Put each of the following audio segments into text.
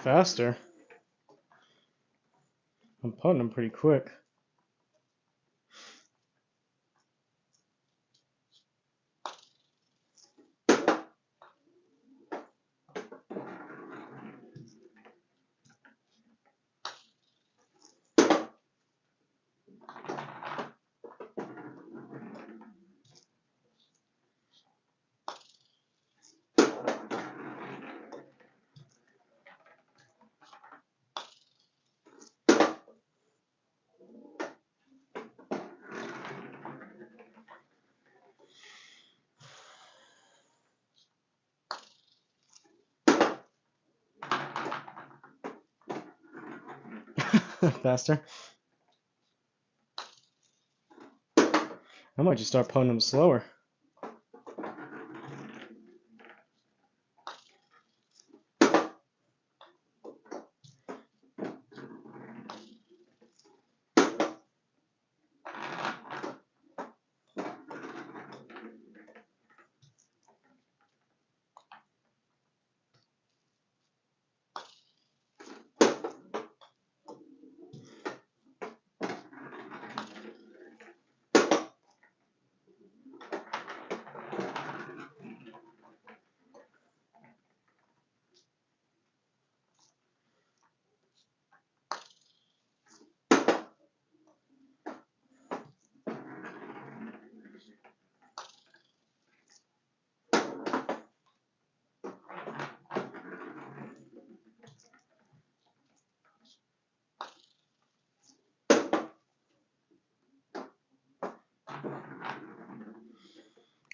faster. I'm putting them pretty quick. Faster. I might just start putting them slower.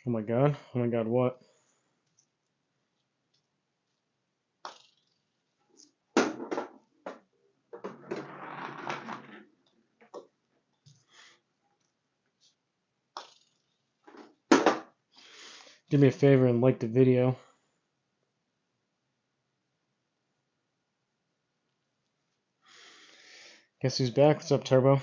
Oh my god. Oh my god, what? Do me a favor and like the video. Guess who's back? What's up, Turbo?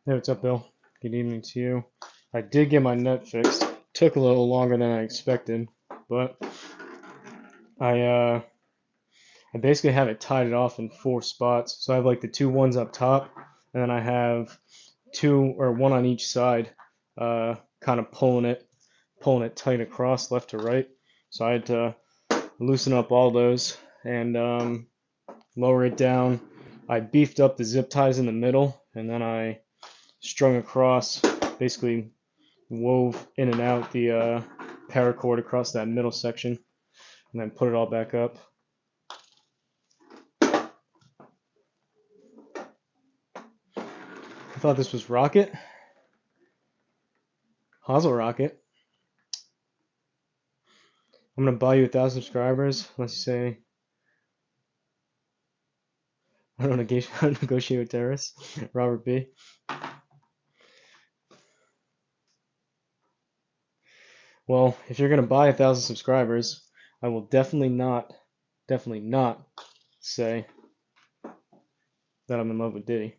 Hey, what's up, Bill? Good evening to you. I did get my net fixed. Took a little longer than I expected, but I basically have it tied it off in 4 spots. So I have like the 2 ones up top, and then I have 2 or 1 on each side, kind of pulling it tight across left to right. So I had to loosen up all those and lower it down. I beefed up the zip ties in the middle, and then I strung across, basically wove in and out the paracord across that middle section, and then put it all back up. I thought this was Rocket. Hosel Rocket. I'm gonna buy you 1,000 subscribers unless you say I don't negotiate with terrorists. Robert B. Well, if you're gonna buy 1,000 subscribers, I will definitely not say that I'm in love with Diddy.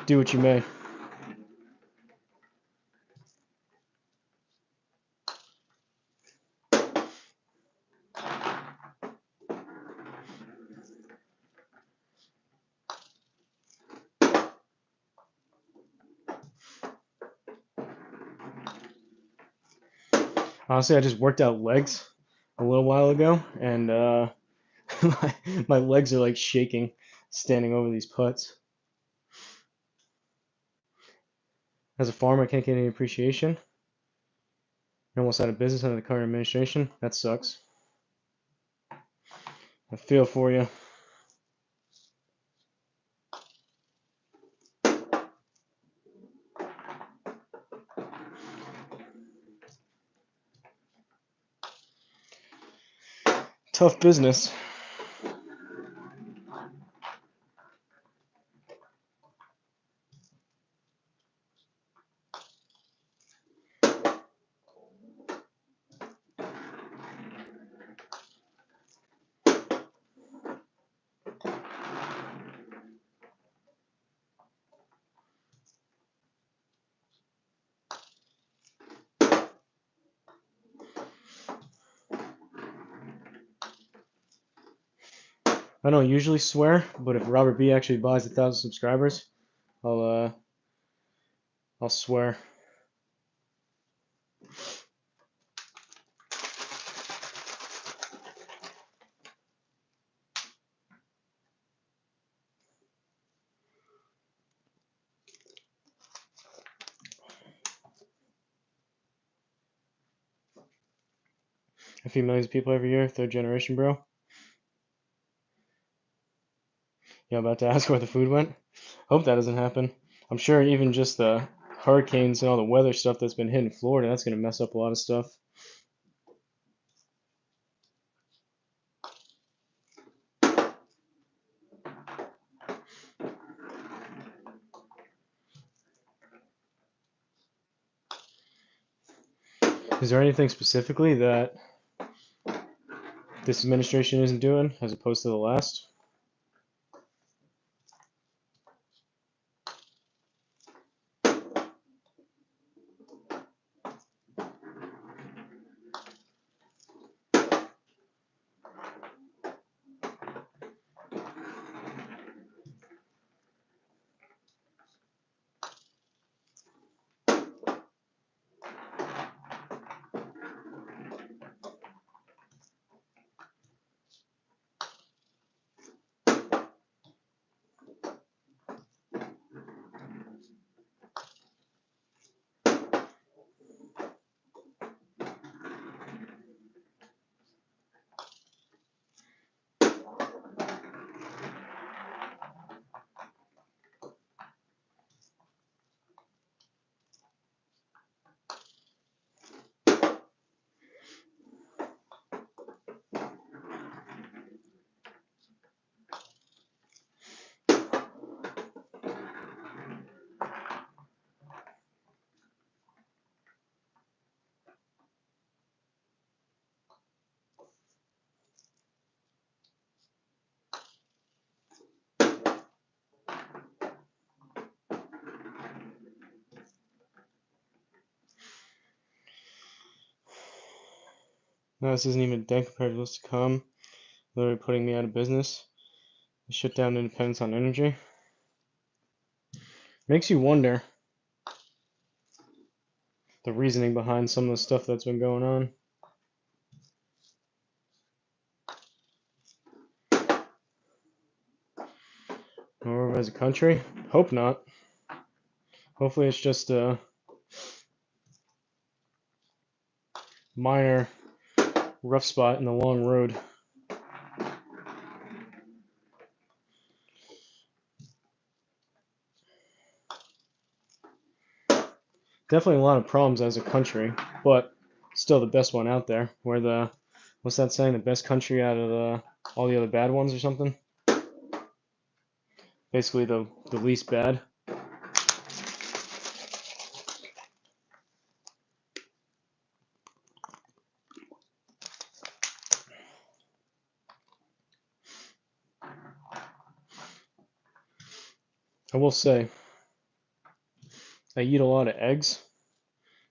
Do what you may. Honestly, I just worked out legs a little while ago, and my legs are like shaking standing over these putts. As a farmer, I can't get any appreciation. You're almost out of business under the current administration. That sucks. I feel for you. Tough business. I don't usually swear, but if Robert B actually buys 1,000 subscribers, I'll swear. A few millions of people every year, third generation, bro. Yeah, about to ask where the food went. Hope that doesn't happen. I'm sure even just the hurricanes and all the weather stuff that's been hitting Florida, that's gonna mess up a lot of stuff. Is there anything specifically that this administration isn't doing as opposed to the last? No, this isn't even a dent compared to what's to come. Literally putting me out of business. Shut down independence on energy. Makes you wonder the reasoning behind some of the stuff that's been going on. Or as a country? Hope not. Hopefully it's just a minor rough spot in the long road. Definitely a lot of problems as a country, but still the best one out there. We're the, what's that saying? The best country out of all the other bad ones or something? Basically the least bad. I will say, I eat a lot of eggs,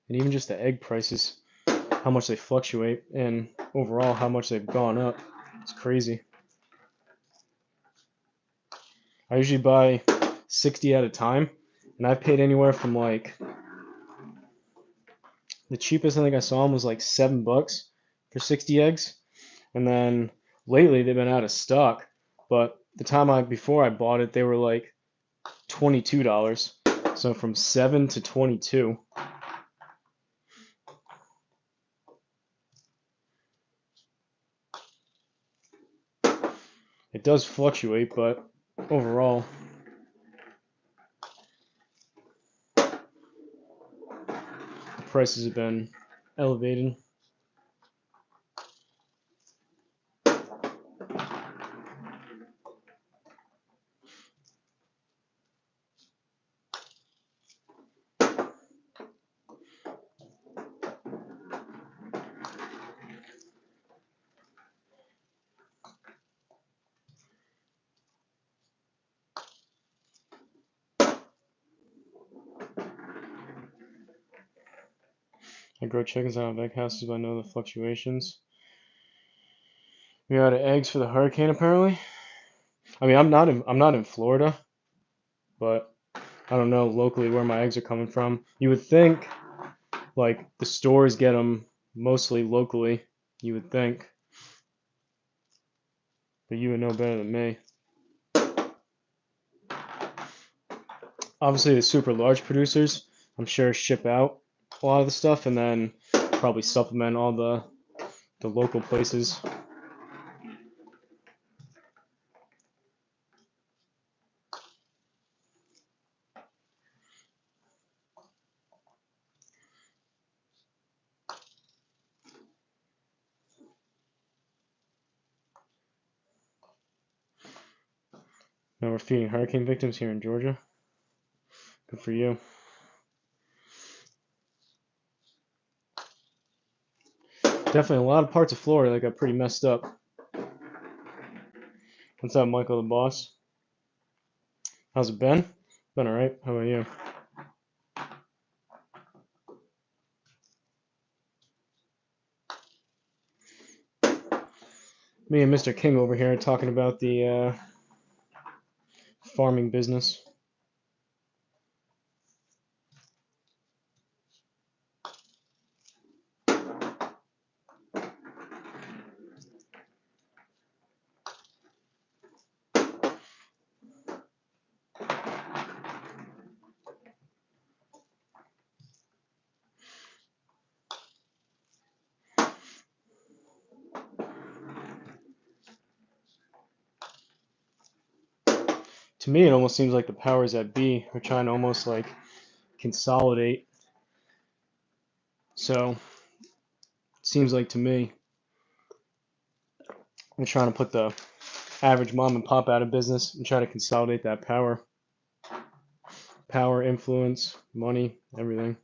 and even just the egg prices, how much they fluctuate, and overall how much they've gone up. It's crazy. I usually buy 60 at a time, and I've paid anywhere from like, the cheapest I think I saw them was like $7 for 60 eggs, and then lately they've been out of stock. But the time before I bought it, they were like $22. So from 7 to 22. It does fluctuate, but overall, the prices have been elevated. I grow chickens out of egg houses, but I know the fluctuations. We're out of eggs for the hurricane, apparently. I mean, I'm not in Florida, but I don't know locally where my eggs are coming from. You would think like the stores get them mostly locally. You would think, but you would know better than me. Obviously, the super large producers, I'm sure, ship out a lot of the stuff and then probably supplement all the local places. Now we're feeding hurricane victims here in Georgia. Good for you. Definitely a lot of parts of Florida that got pretty messed up. What's up, Michael the boss? How's it been? Been alright. How about you? Me and Mr. King over here talking about the farming business. To me, it almost seems like the powers that be are trying to almost like consolidate. So, it seems like to me, they're trying to put the average mom and pop out of business and try to consolidate that power, influence, money, everything.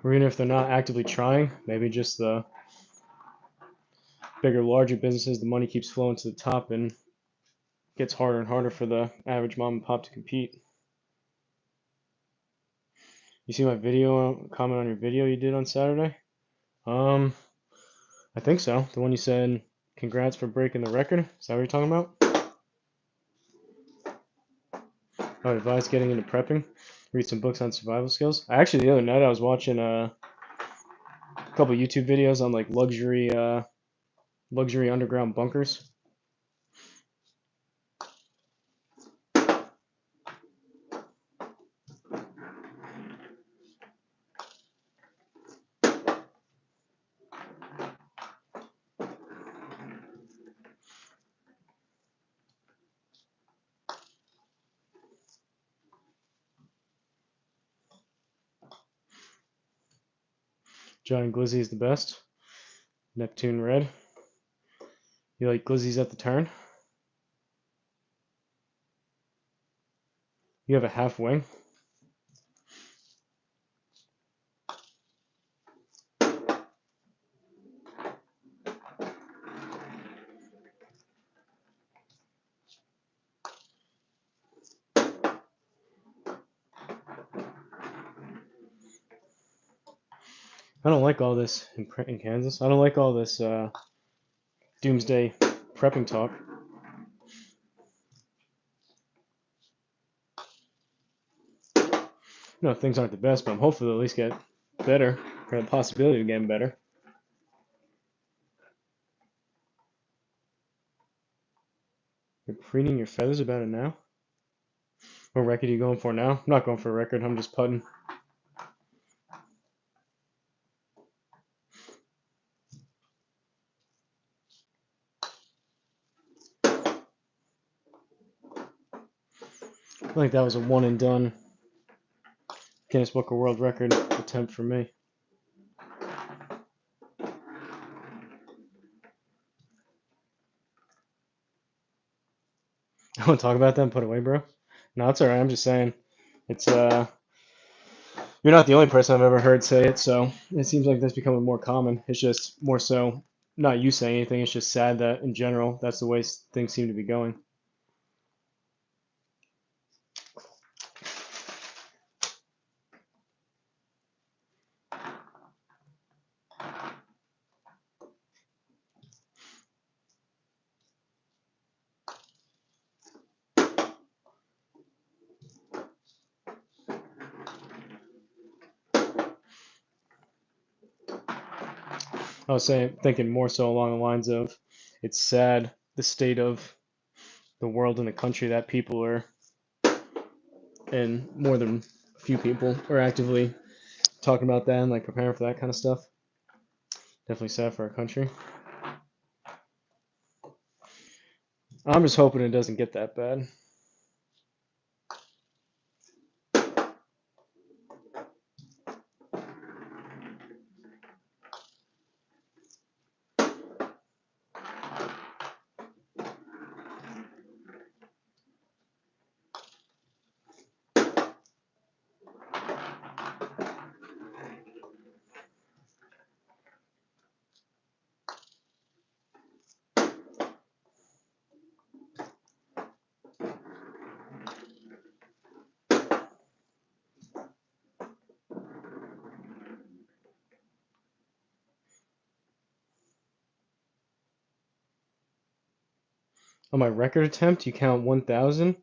Or even if they're not actively trying, maybe just the bigger, larger businesses, the money keeps flowing to the top and gets harder and harder for the average mom and pop to compete. You see my video, comment on your video you did on Saturday? I think so. The one you said, congrats for breaking the record. Is that what you're talking about? I would advise getting into prepping. Read some books on survival skills. Actually, the other night I was watching a couple YouTube videos on like luxury underground bunkers. Giant Glizzy is the best. Neptune Red. You like glizzies at the turn? You have a half wing. I don't like all this in Kansas. I don't like all this doomsday prepping talk. You know, things aren't the best, but I'm hopeful they'll at least get better, or the possibility of getting better. You're preening your feathers about it now? What record are you going for now? I'm not going for a record, I'm just putting. I think that was a one and done Guinness Book of World Record attempt for me. I want to talk about that and put away, bro. No, it's alright. I'm just saying. It's you're not the only person I've ever heard say it, so it seems like that's becoming more common. It's just more so not you saying anything. It's just sad that in general that's the way things seem to be going. I was saying, thinking more so along the lines of, it's sad the state of the world and the country that people are, and more than a few people are actively talking about that and like preparing for that kind of stuff. Definitely sad for our country. I'm just hoping it doesn't get that bad. On my record attempt, you count 1,000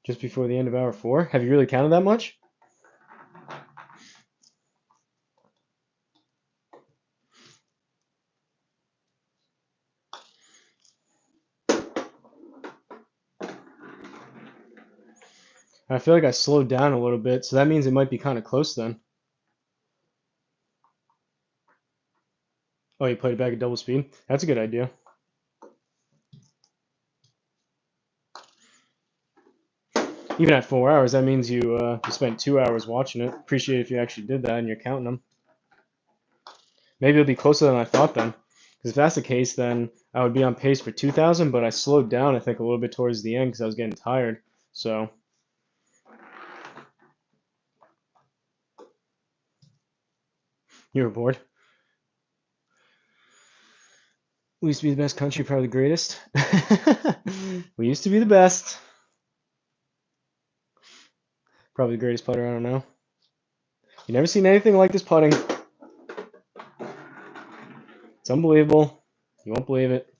just before the end of hour 4. Have you really counted that much? I feel like I slowed down a little bit, so that means it might be kind of close then. Oh, you played it back at double speed? That's a good idea. Even at 4 hours, that means you spent 2 hours watching it. Appreciate if you actually did that and you're counting them. Maybe it'll be closer than I thought then. Because if that's the case, then I would be on pace for 2,000, but I slowed down, I think, a little bit towards the end because I was getting tired. So, you were bored. We used to be the best country, probably the greatest. We used to be the best. Probably the greatest putter, I don't know. You never seen anything like this putting. It's unbelievable. You won't believe it.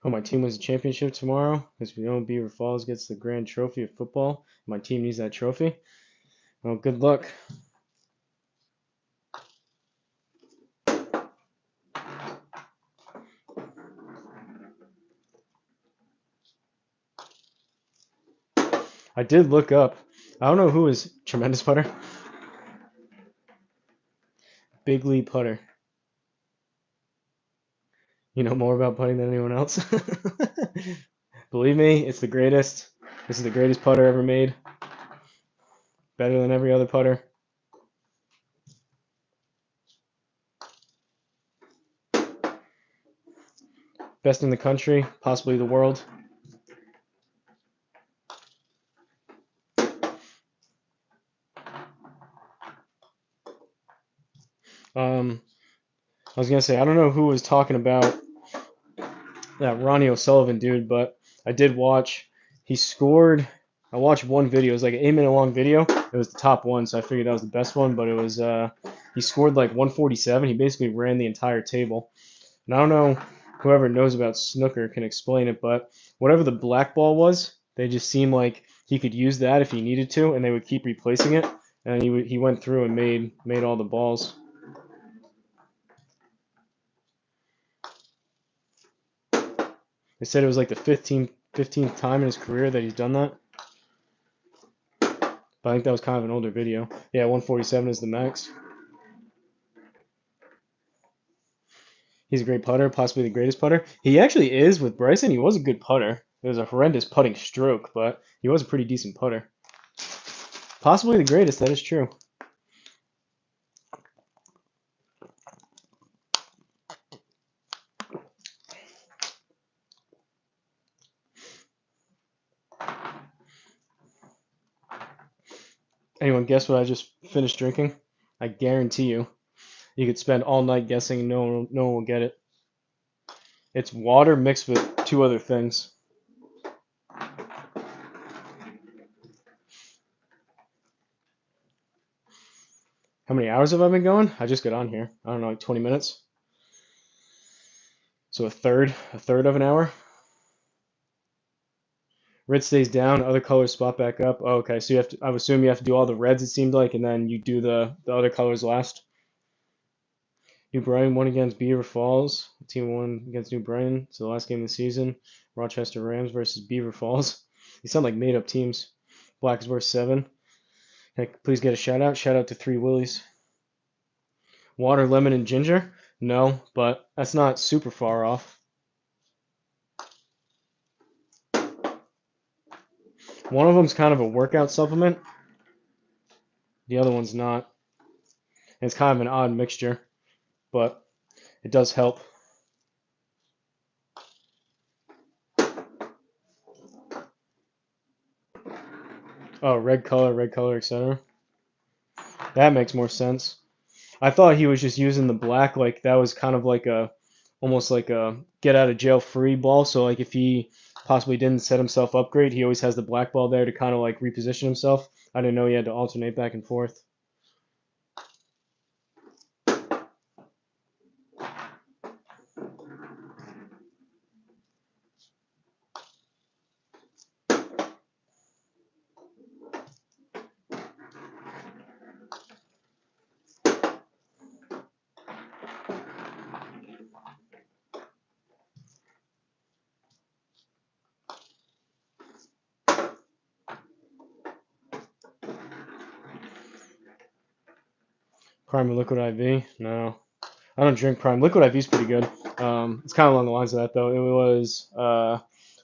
Oh, my team wins the championship tomorrow. As we know, Beaver Falls gets the grand trophy of football. My team needs that trophy. Well, good luck. I did look up. I don't know who is tremendous putter. Big lead putter. You know more about putting than anyone else. Believe me, it's the greatest. This is the greatest putter ever made. Better than every other putter. Best in the country, possibly the world. I was gonna say, I don't know who was talking about that Ronnie O'Sullivan dude, but I did watch. He scored. I watched one video. It was like an 8-minute long video. It was the top one, so I figured that was the best one. But it was he scored like 147. He basically ran the entire table. And I don't know, whoever knows about snooker can explain it, but whatever the black ball was, they just seemed like he could use that if he needed to, and they would keep replacing it. And he went through and made all the balls. They said it was like the 15th time in his career that he's done that. But I think that was kind of an older video. Yeah, 147 is the max. He's a great putter, possibly the greatest putter. He actually is with Bryson. He was a good putter. It was a horrendous putting stroke, but he was a pretty decent putter. Possibly the greatest, that is true. Anyone guess what I just finished drinking? I guarantee you could spend all night guessing and no one will get it. It's water mixed with 2 other things. How many hours have I been going? I just got on here. I don't know, like 20 minutes. So a third of an hour. Red stays down, other colors spot back up. Oh, okay, so you have to, I would assume you have to do all the reds, it seemed like, and then you do the other colors last. New Brighton won against Beaver Falls. The team won against New Brighton. So the last game of the season, Rochester Rams versus Beaver Falls. These sound like made up teams. Black is worth 7. Can I please get a shout out? Shout out to 3 Willies. Water, lemon, and ginger? No, but that's not super far off. One of them's kind of a workout supplement. The other one's not. And it's kind of an odd mixture, but it does help. Oh, red color, etc. That makes more sense. I thought he was just using the black, like that was kind of like a, almost like a get out of jail free ball. So like if he possibly didn't set himself up great, he always has the black ball there to kind of like reposition himself. I didn't know he had to alternate back and forth. Prime and liquid IV? No, I don't drink Prime. Liquid IV is pretty good. It's kind of along the lines of that though. It was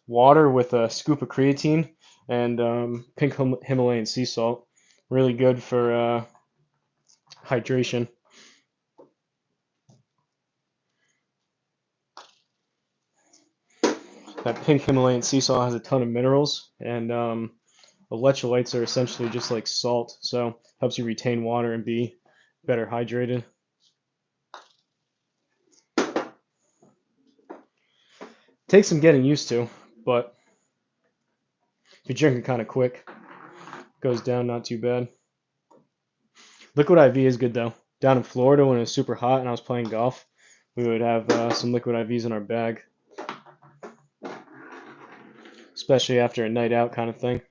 water with a scoop of creatine and pink Himalayan sea salt. Really good for hydration. That pink Himalayan sea salt has a ton of minerals, and electrolytes are essentially just like salt, so helps you retain water and be better hydrated. Takes some getting used to, but if you're drinking kind of quick, goes down not too bad. Liquid IV is good though. Down in Florida when it was super hot and I was playing golf, we would have some liquid IVs in our bag, especially after a night out kind of thing.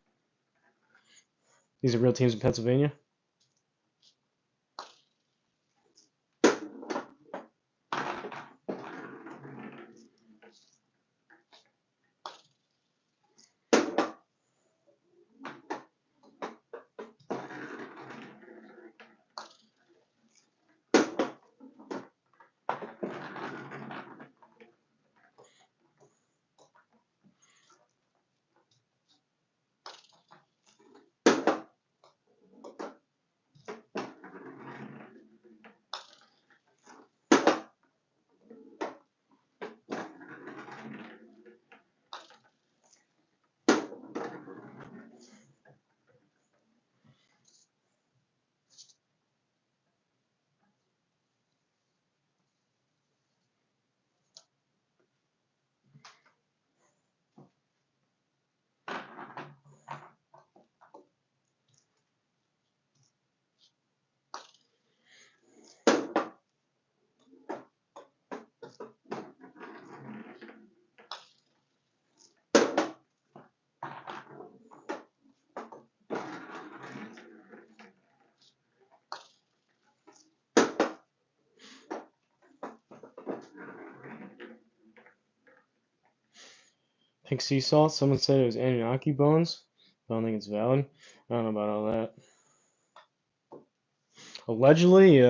These are real teams in Pennsylvania. Pink sea salt. Someone said it was Anunnaki bones. I don't think it's valid. I don't know about all that. Allegedly,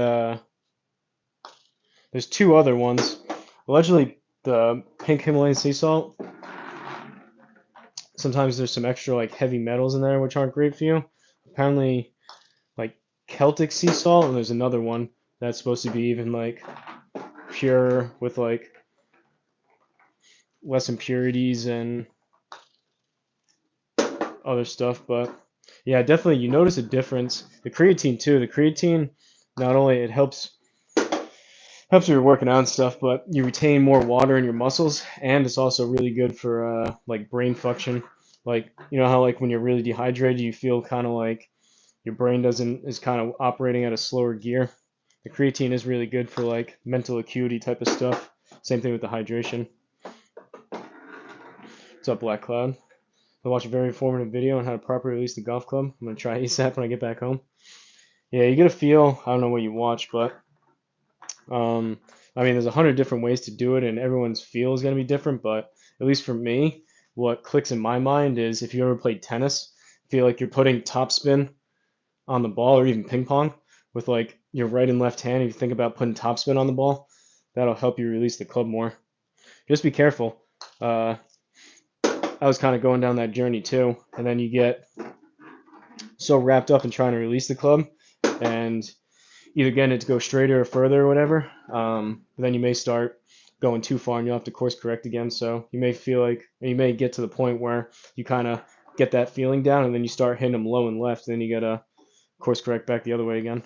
there's 2 other ones. Allegedly, the pink Himalayan sea salt. Sometimes there's some extra like heavy metals in there which aren't great for you. Apparently, like Celtic sea salt, and there's another one that's supposed to be even like pure with like less impurities and other stuff. But yeah, definitely you notice a difference. The creatine too. The creatine not only it helps you working out and stuff, but you retain more water in your muscles, and it's also really good for like brain function. Like you know how like when you're really dehydrated, you feel kind of like your brain is kind of operating at a slower gear. The creatine is really good for like mental acuity type of stuff. Same thing with the hydration. What's up, Black Cloud? I watched a very informative video on how to properly release the golf club. I'm gonna try ASAP when I get back home. Yeah, you get a feel. I don't know what you watch, but um, I mean, there's 100 different ways to do it, and everyone's feel is gonna be different. But at least for me, what clicks in my mind is if you ever played tennis, feel like you're putting topspin on the ball, or even ping pong with like your right and left hand. If you think about putting topspin on the ball, that'll help you release the club more. Just be careful. Uh, I was kind of going down that journey too, and then you get so wrapped up in trying to release the club and either getting it to go straighter or further or whatever. Then you may start going too far and you'll have to course correct again. So you may feel like you may get to the point where you kind of get that feeling down and then you start hitting them low and left. And then you gotta course correct back the other way again.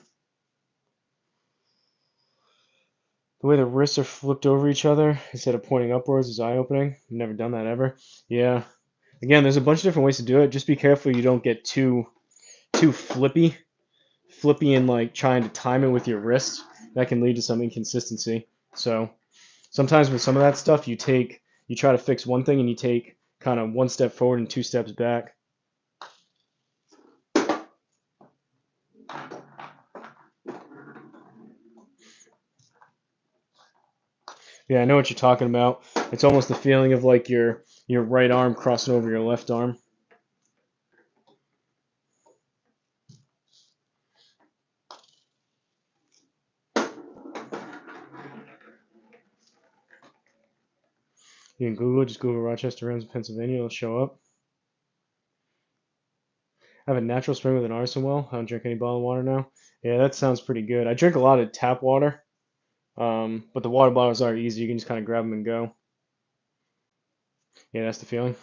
The way the wrists are flipped over each other instead of pointing upwards is eye-opening. I've never done that ever. Yeah. Again, there's a bunch of different ways to do it. Just be careful you don't get too flippy and like trying to time it with your wrist. That can lead to some inconsistency. So sometimes with some of that stuff, you try to fix one thing and you take kind of one step forward and two steps back. Yeah, I know what you're talking about. It's almost the feeling of like your right arm crossing over your left arm. You can just Google Rochester Rams, Pennsylvania, it'll show up. I have a natural spring with an arson well. I don't drink any bottled water now. Yeah, that sounds pretty good. I drink a lot of tap water, but the water bottles are easy. You can just kind of grab them and go. Yeah, that's the feeling.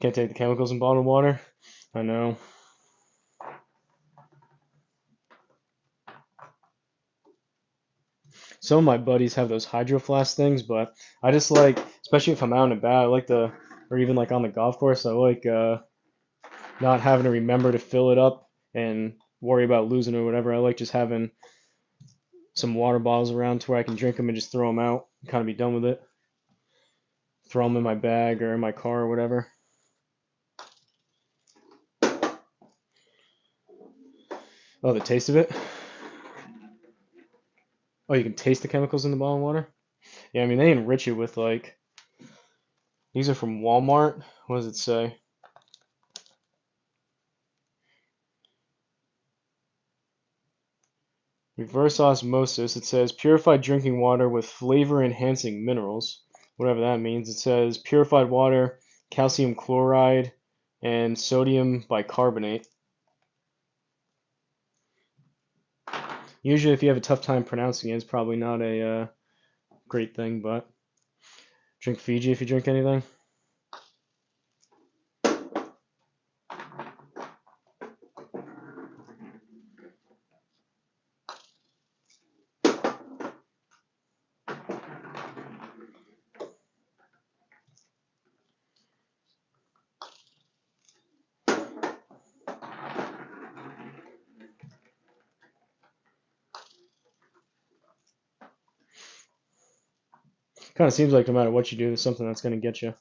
Can't take the chemicals in bottled water. I know. Some of my buddies have those hydro flask things, but I just like, especially if I'm out and about, I like or even like on the golf course, I like not having to remember to fill it up and worry about losing it or whatever. I like just having some water bottles around to where I can drink them and just throw them out and kind of be done with it. Throw them in my bag or in my car or whatever. Oh, the taste of it? Oh, you can taste the chemicals in the bottled water? Yeah, I mean, they enrich it with like, these are from Walmart. What does it say? Reverse osmosis. It says purified drinking water with flavor enhancing minerals, whatever that means. It says purified water, calcium chloride, and sodium bicarbonate. Usually, if you have a tough time pronouncing it, it's probably not a great thing, but drink Fiji if you drink anything. Kind of seems like no matter what you do, there's something that's going to get you.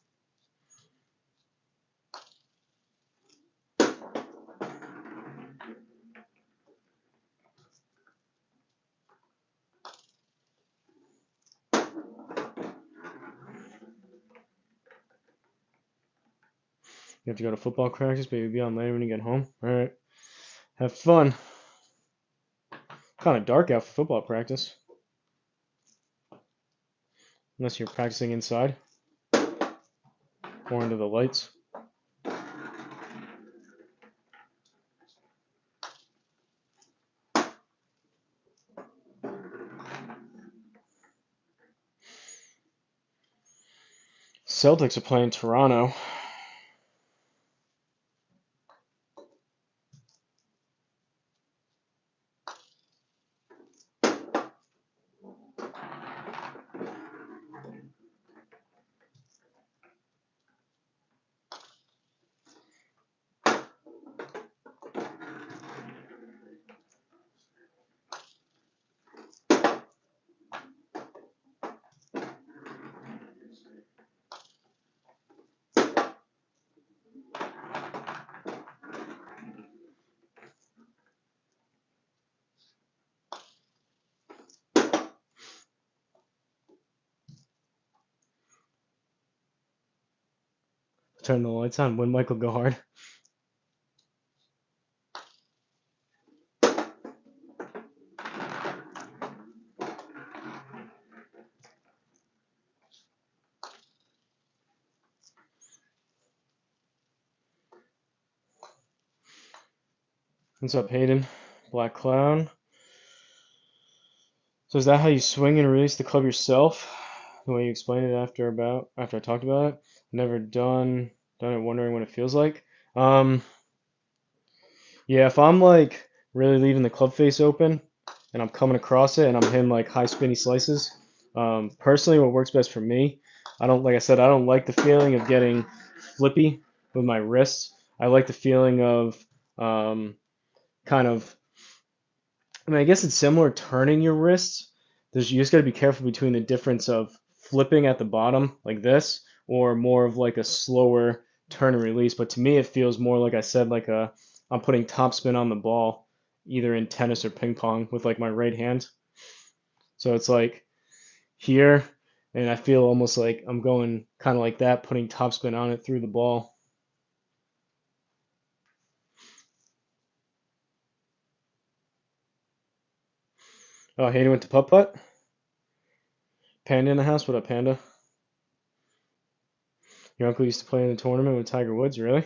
You have to go to football practice, but you'll be on later when you get home. All right. Have fun. Kind of dark out for football practice. Unless you're practicing inside or under the lights. Celtics are playing Toronto. Turn the lights on when Michael go hard. What's up, Hayden? Black Cloud. So is that how you swing and release the club yourself? The way you explained it after I talked about it? Never done it, wondering what it feels like. Yeah, if I'm like really leaving the club face open and I'm coming across it and I'm hitting like high spinny slices, personally what works best for me, like I said, I don't like the feeling of getting flippy with my wrists. I like the feeling of kind of, I mean, I guess it's similar turning your wrists. You just got to be careful between the difference of flipping at the bottom like this or more of like a slower turn and release. But to me, it feels more like I said, like I'm putting topspin on the ball, either in tennis or ping pong with like my right hand. So it's like here, and I feel almost like I'm going kind of like that, putting topspin on it through the ball. Oh, Hayden went to putt putt. Panda in the house. What up, Panda? Your uncle used to play in the tournament with Tiger Woods, really?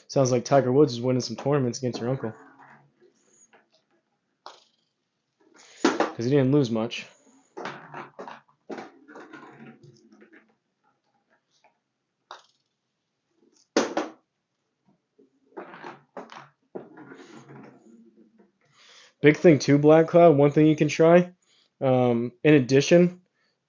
Sounds like Tiger Woods is winning some tournaments against your uncle. Because he didn't lose much. Big thing too, Black Cloud. One thing you can try, in addition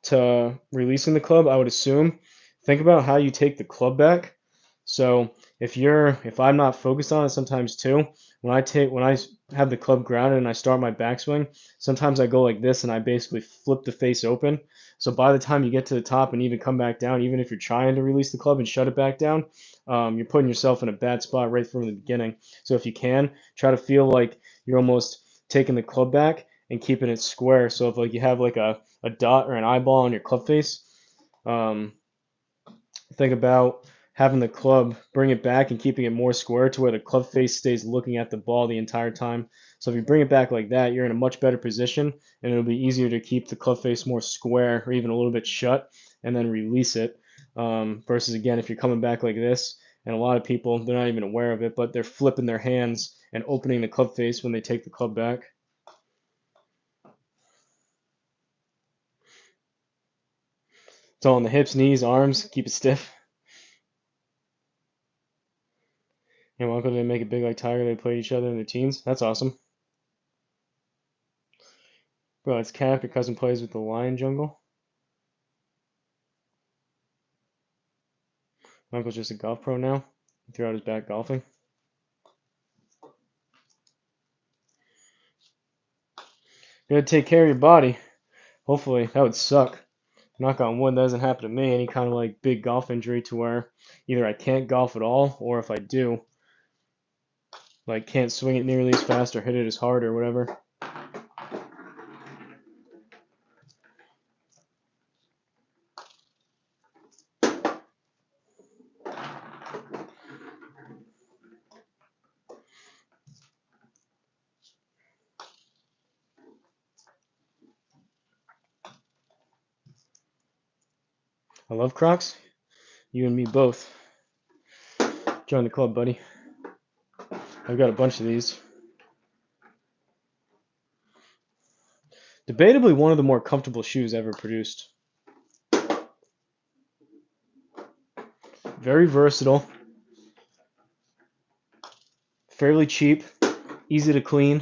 to releasing the club, I would assume, think about how you take the club back. So if I'm not focused on it, sometimes too, when I have the club grounded and I start my backswing, sometimes I go like this and I basically flip the face open. So by the time you get to the top and even come back down, even if you're trying to release the club and shut it back down, you're putting yourself in a bad spot right from the beginning. So if you can, try to feel like you're almost taking the club back and keeping it square. So if like you have like a dot or an eyeball on your club face, um, think about having the club bring it back and keeping it more square to where the club face stays looking at the ball the entire time. So if you bring it back like that, you're in a much better position and it'll be easier to keep the club face more square or even a little bit shut and then release it. Versus again, if you're coming back like this, and a lot of people, they're not even aware of it, but they're flipping their hands and opening the club face when they take the club back. It's all on the hips, knees, arms. Keep it stiff. And my uncle didn't make it big like Tiger. They played each other in their teens. That's awesome. Bro, it's Cap. Your cousin plays with the Lion Jungle. My uncle's just a golf pro now. He threw out his back golfing. You gotta take care of your body. Hopefully, that would suck. Knock on wood, that doesn't happen to me. Any kind of like big golf injury to where either I can't golf at all, or if I do, like can't swing it nearly as fast or hit it as hard or whatever. I love Crocs. You and me both. Join the club, buddy. I've got a bunch of these. Debatably one of the more comfortable shoes ever produced. Very versatile. Fairly cheap. Easy to clean.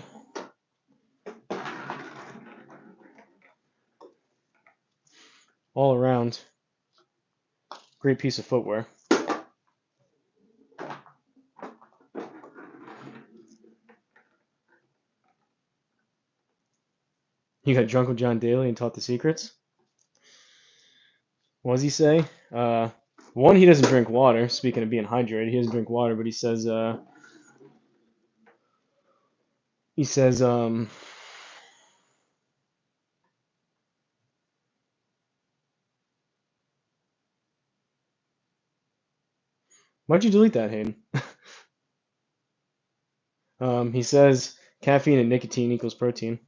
All around. Great piece of footwear. You got drunk with John Daly and taught the secrets? What does he say? One, he doesn't drink water. Speaking of being hydrated, he doesn't drink water, but he says He says, why'd you delete that, Hayden? He says caffeine and nicotine equals protein.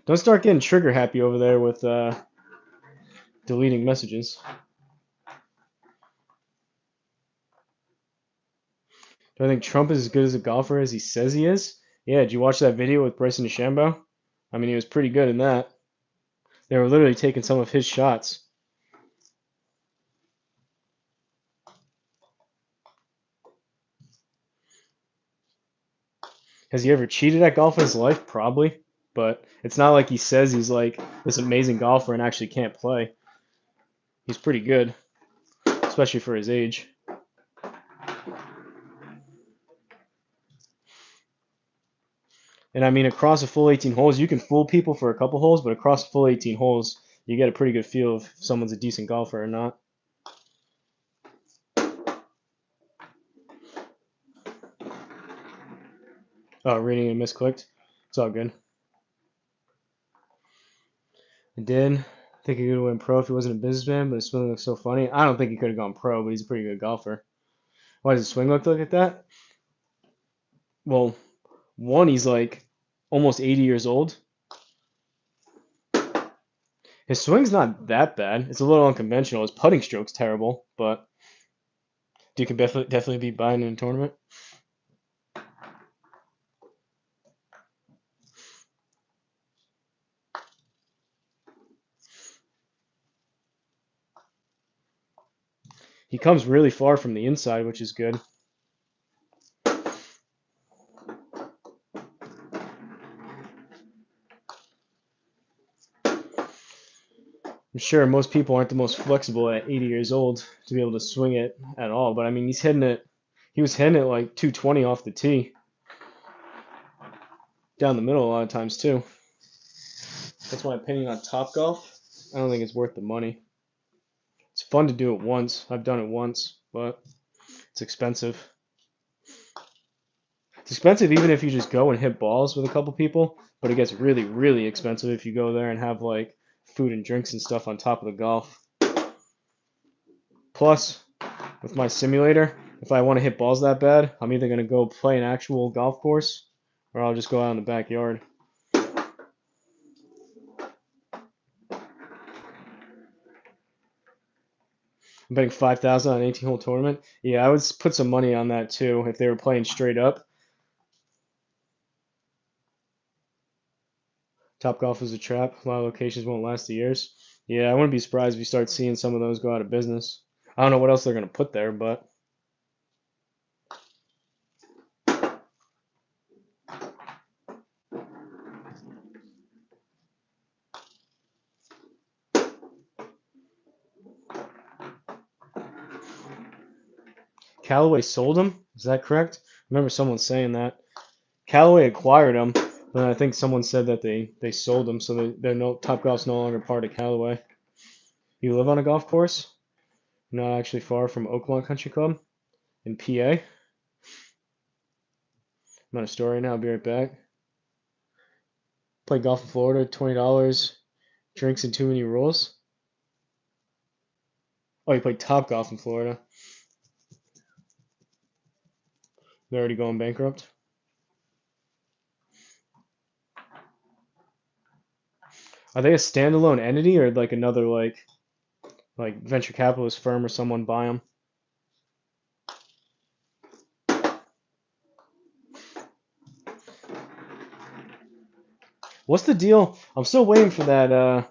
Don't start getting trigger happy over there with deleting messages. Do I think Trump is as good as a golfer as he says he is? Yeah, did you watch that video with Bryson DeChambeau? I mean, he was pretty good in that. They were literally taking some of his shots. Has he ever cheated at golf in his life? Probably. But it's not like he says he's like this amazing golfer and actually can't play. He's pretty good, especially for his age. And I mean, across a full 18 holes, you can fool people for a couple holes, but across a full 18 holes, you get a pretty good feel if someone's a decent golfer or not. Oh, reading and misclicked. It's all good. I did think he could have went pro if he wasn't a businessman, but his swing looks so funny. I don't think he could have gone pro, but he's a pretty good golfer. Why does his swing look like that? Well, one, he's like almost 80 years old. His swing's not that bad. It's a little unconventional. His putting stroke's terrible, but you can definitely be buying in a tournament. He comes really far from the inside, which is good. I'm sure most people aren't the most flexible at 80 years old to be able to swing it at all, but I mean, he was hitting it like 220 off the tee, down the middle a lot of times too. That's my opinion on TopGolf. I don't think it's worth the money. It's fun to do it once. I've done it once, but it's expensive. It's expensive even if you just go and hit balls with a couple people, but it gets really, really expensive if you go there and have like food and drinks and stuff on top of the golf. Plus, with my simulator, if I want to hit balls that bad, I'm either going to go play an actual golf course or I'll just go out in the backyard. I'm betting 5,000 on an 18-hole tournament. Yeah, I would put some money on that too if they were playing straight up. Topgolf is a trap. A lot of locations won't last the years. Yeah, I wouldn't be surprised if you start seeing some of those go out of business. I don't know what else they're going to put there, but Callaway sold them. Is that correct? I remember someone saying that. Callaway acquired them, but I think someone said that they sold them, so they're no Topgolf's no longer part of Callaway. You live on a golf course? Not actually far from Oakmont Country Club in PA. I'm on a story now. I'll be right back. Play golf in Florida, $20. Drinks and too many rules. Oh, you play Top Golf in Florida. They're already going bankrupt. Are they a standalone entity or like another like venture capitalist firm or someone buy them? What's the deal? I'm still waiting for that.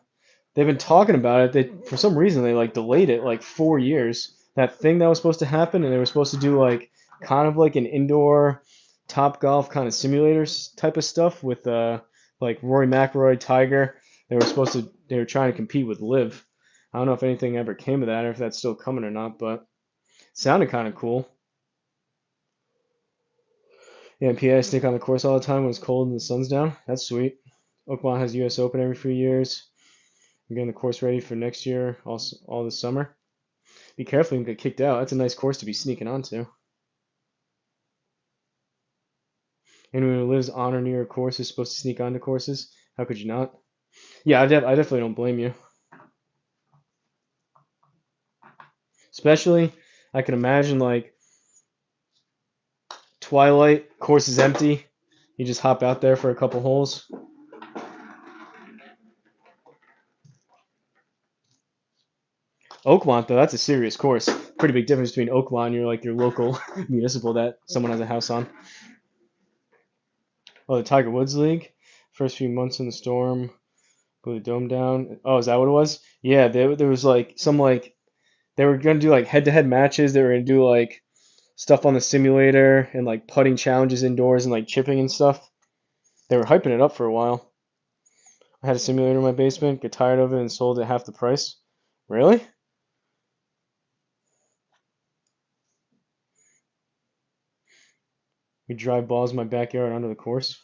They've been talking about it. They for some reason they like delayed it like 4 years. That thing that was supposed to happen, and they were supposed to do like kind of like an indoor Top Golf kind of simulators type of stuff with like Rory McIlroy, Tiger. They were trying to compete with Live. I don't know if anything ever came of that or if that's still coming or not, but it sounded kind of cool. Yeah, PA stick on the course all the time when it's cold and the sun's down. That's sweet. Oakmont has US Open every few years. I'm getting the course ready for next year, all this summer. Be careful, you can get kicked out. That's a nice course to be sneaking onto. Anyone who lives on or near a course is supposed to sneak onto courses. How could you not? Yeah, I definitely don't blame you. Especially, I can imagine like Twilight, course is empty. You just hop out there for a couple holes. Oakmont, though, that's a serious course. Pretty big difference between Oakmont and your local municipal that someone has a house on. Oh, the Tiger Woods League. First few months in the storm, blew the dome down. Oh, is that what it was? Yeah, there was like some like they were gonna do like head-to-head matches. They were gonna do like stuff on the simulator and like putting challenges indoors and like chipping and stuff. They were hyping it up for a while. I had a simulator in my basement, get tired of it, and sold it half the price. Really? We drive balls in my backyard under the course.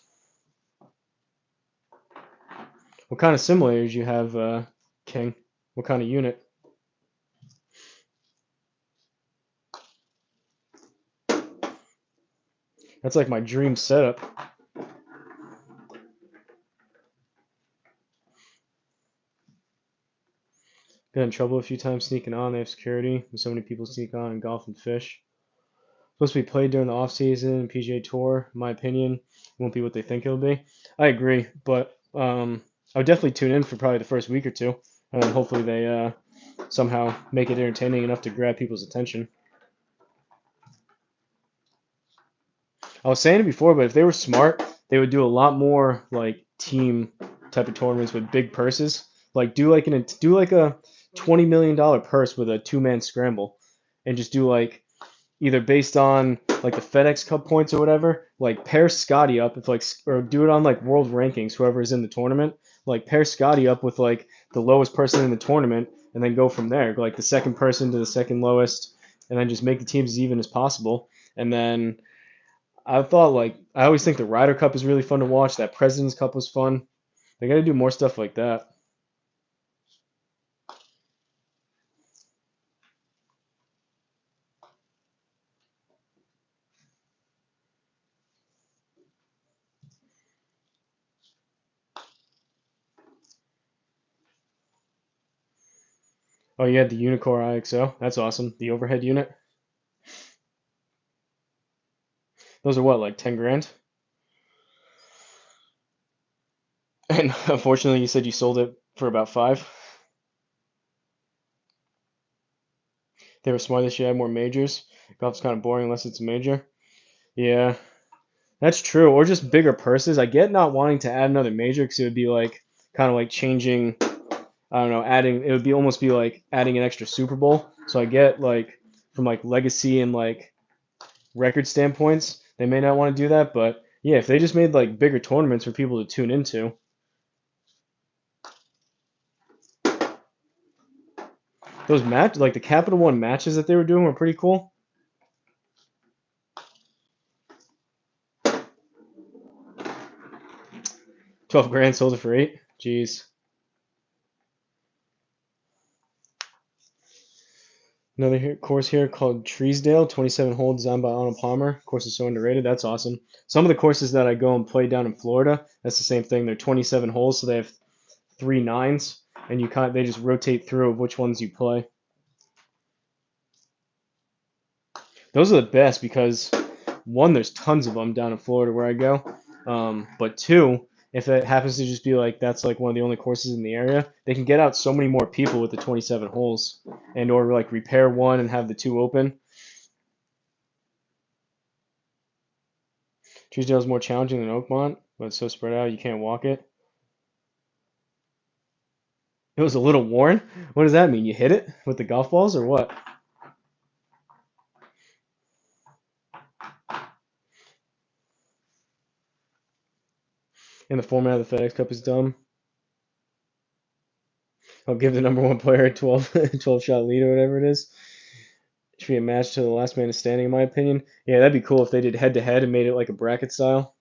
What kind of simulators you have, King? What kind of unit? That's like my dream setup. Got in trouble a few times sneaking on. They have security. So many people sneak on and golf and fish. Supposed to be played during the off season PGA Tour. In my opinion, it won't be what they think it'll be. I agree, but I would definitely tune in for probably the first week or two, and then hopefully they somehow make it entertaining enough to grab people's attention. I was saying it before, but if they were smart, they would do a lot more like team type of tournaments with big purses. Like do like a $20 million purse with a two-man scramble, and just do like either based on like the FedEx Cup points or whatever. Like pair Scotty up if like or do it on like world rankings. Whoever is in the tournament, like pair Scotty up with like the lowest person in the tournament, and then go from there. Go like the second person to the second lowest, and then just make the teams as even as possible, and then I thought like I always think the Ryder Cup is really fun to watch. That President's Cup was fun. They got to do more stuff like that. Oh, you had the Unicore IXO. That's awesome. The overhead unit. Those are what, like 10 grand? And unfortunately, you said you sold it for about five. They were smart. They should have more majors. Golf's kind of boring unless it's a major. Yeah, that's true. Or just bigger purses. I get not wanting to add another major because it would be like kind of like changing. I don't know, adding it would be almost be like adding an extra Super Bowl. So I get like from like legacy and like record standpoints, they may not want to do that. But yeah, if they just made like bigger tournaments for people to tune into, those match like the Capital One matches that they were doing were pretty cool. 12 grand sold it for 8. Jeez. Another course here called Treesdale, 27 hole designed by Arnold Palmer. Course is so underrated. That's awesome. Some of the courses that I go and play down in Florida, that's the same thing. They're 27 holes, so they have three nines, and they just rotate through of which ones you play. Those are the best because one, there's tons of them down in Florida where I go. But two, if it happens to just be like that's like one of the only courses in the area, they can get out so many more people with the 27 holes, and or like repair one and have the two open. Truesdale is more challenging than Oakmont, but it's so spread out you can't walk it. It was a little worn. What does that mean? You hit it with the golf balls or what? And the format of the FedEx Cup is dumb. I'll give the number one player a 12 shot lead or whatever it is. It should be a match to the last man standing, in my opinion. Yeah, that'd be cool if they did head to head and made it like a bracket style.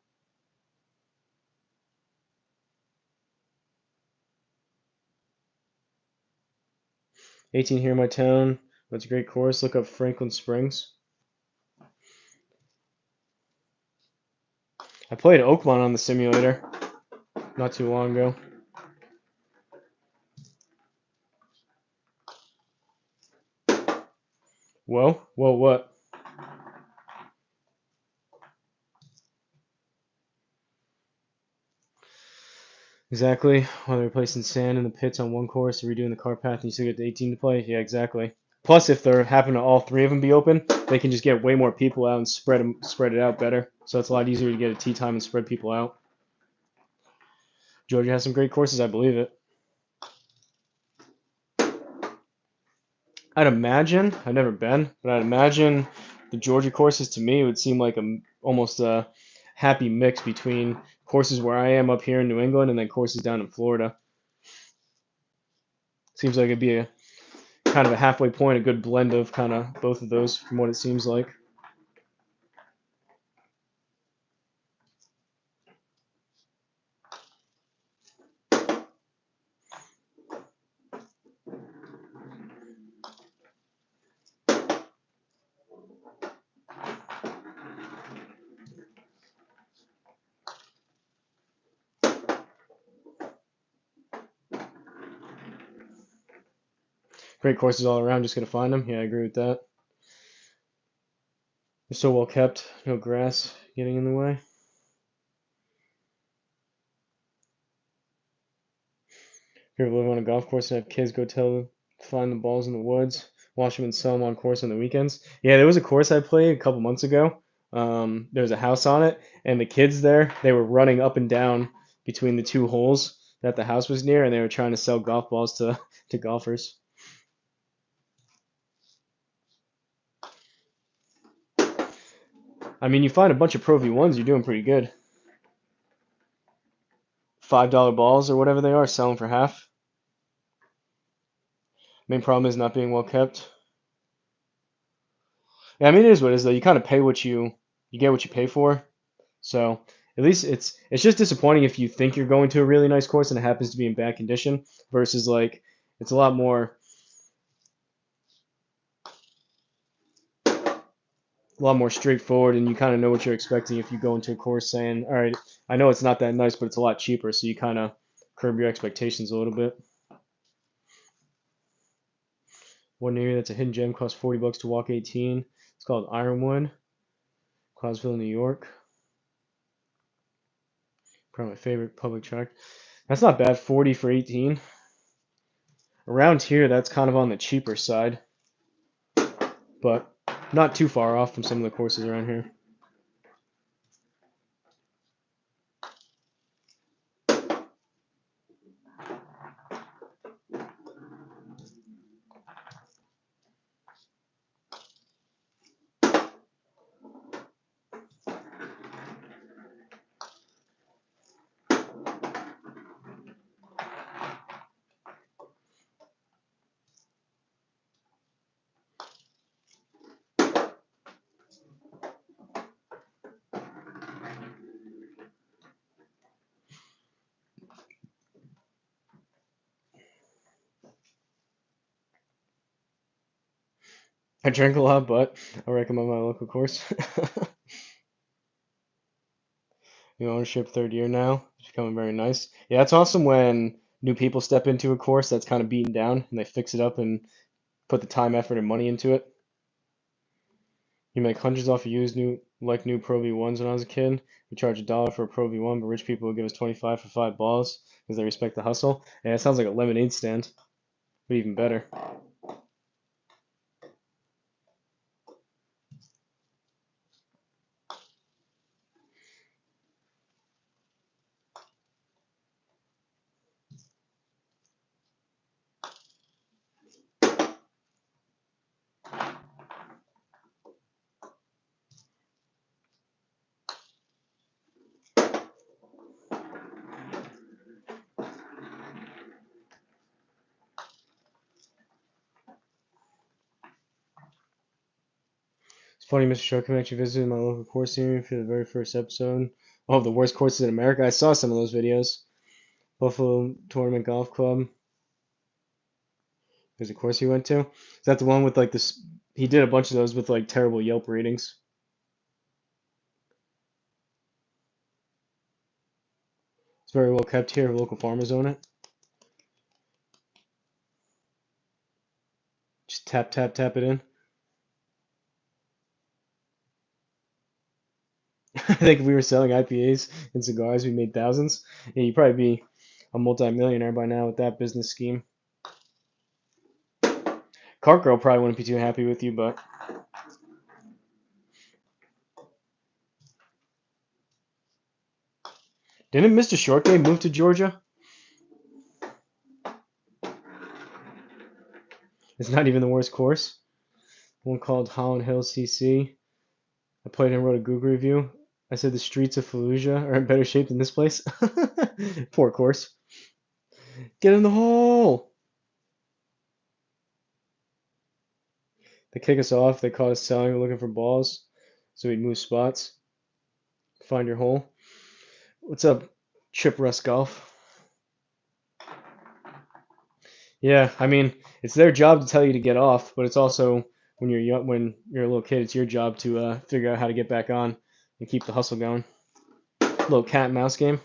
18 here in my town. That's a great course. Look up Franklin Springs. I played Oakmont on the simulator not too long ago. Whoa, whoa, what? Exactly. While they're replacing sand in the pits on one course, redoing the car path, and you still get the 18 to play. Yeah, exactly. Plus, if they're happen to all three of them be open, they can just get way more people out and spread it out better. So it's a lot easier to get a tee time and spread people out. Georgia has some great courses, I believe it. I'd imagine, I've never been, but I'd imagine the Georgia courses to me would seem like almost a happy mix between courses where I am up here in New England and then courses down in Florida. Seems like it'd be a kind of a halfway point, a good blend of kind of both of those from what it seems like. Great courses all around, just gonna find them. Yeah, I agree with that. They're so well kept, no grass getting in the way. If you ever live on a golf course and have kids, go find the balls in the woods, watch them and sell them on course on the weekends. Yeah, there was a course I played a couple months ago. There was a house on it, and the kids there, they were running up and down between the two holes that the house was near, and they were trying to sell golf balls to, to golfers. I mean, you find a bunch of Pro V1s, you're doing pretty good. $5 balls or whatever they are, selling for half. Main problem is not being well kept. Yeah, I mean it is what it is though. You kind of pay what you get what you pay for. So at least it's just disappointing if you think you're going to a really nice course and it happens to be in bad condition versus like it's a lot more straightforward and you kind of know what you're expecting if you go into a course saying, all right, I know it's not that nice, but it's a lot cheaper, so you kind of curb your expectations a little bit. One area that's a hidden gem costs $40 to walk 18. It's called Ironwood, Closville, New York. Probably my favorite public track. That's not bad, 40 for 18. Around here, that's kind of on the cheaper side, but not too far off from some of the courses around here. I drink a lot, but I recommend my local course. New ownership, third year now. It's becoming very nice. Yeah, it's awesome when new people step into a course that's kind of beaten down and they fix it up and put the time, effort, and money into it. You make hundreds off of used new Pro V1s when I was a kid. We charge $1 for a Pro V1, but rich people will give us 25 for 5 balls because they respect the hustle. And it sounds like a lemonade stand, but even better. It's funny, Mr. Sharkum actually visited my local course area for the very first episode. Oh, the worst courses in America. I saw some of those videos. Buffalo Tournament Golf Club. There's a course he went to. Is that the one with like this? He did a bunch of those with like terrible Yelp ratings. It's very well kept here. Local farmers own it. Just tap, tap, tap it in. I think if we were selling IPAs and cigars, we made thousands. Yeah, you'd probably be a multi-millionaire by now with that business scheme. Cart Girl probably wouldn't be too happy with you, but didn't Mr. Short Game move to Georgia? It's not even the worst course. One called Holland Hill CC. I played and wrote a Google review. I said the streets of Fallujah are in better shape than this place. Poor course. Get in the hole! They kick us off. They caught us selling. We're looking for balls. So we move spots. Find your hole. What's up, Chip Russ Golf? Yeah, I mean, it's their job to tell you to get off, but it's also when you're young, when you're a little kid, it's your job to figure out how to get back on and keep the hustle going. Little cat and mouse game.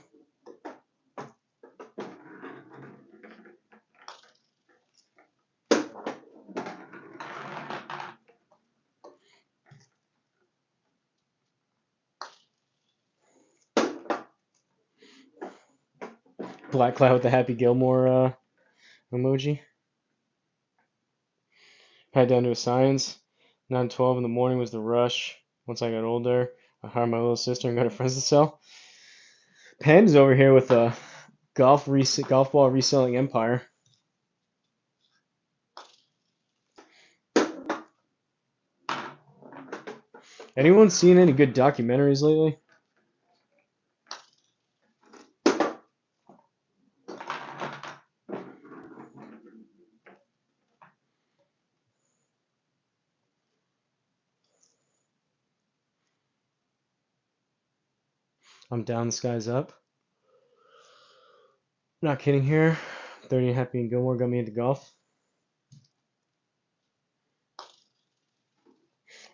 Black Cloud with the Happy Gilmore emoji. Head down to a science. 9:12 in the morning was the rush. Once I got older, I hired my little sister and got her friends to sell. Panda's over here with a golf ball reselling empire. Anyone seen any good documentaries lately? I'm down, the sky's up. Not kidding here. 30 Happy and Gilmore got me into golf.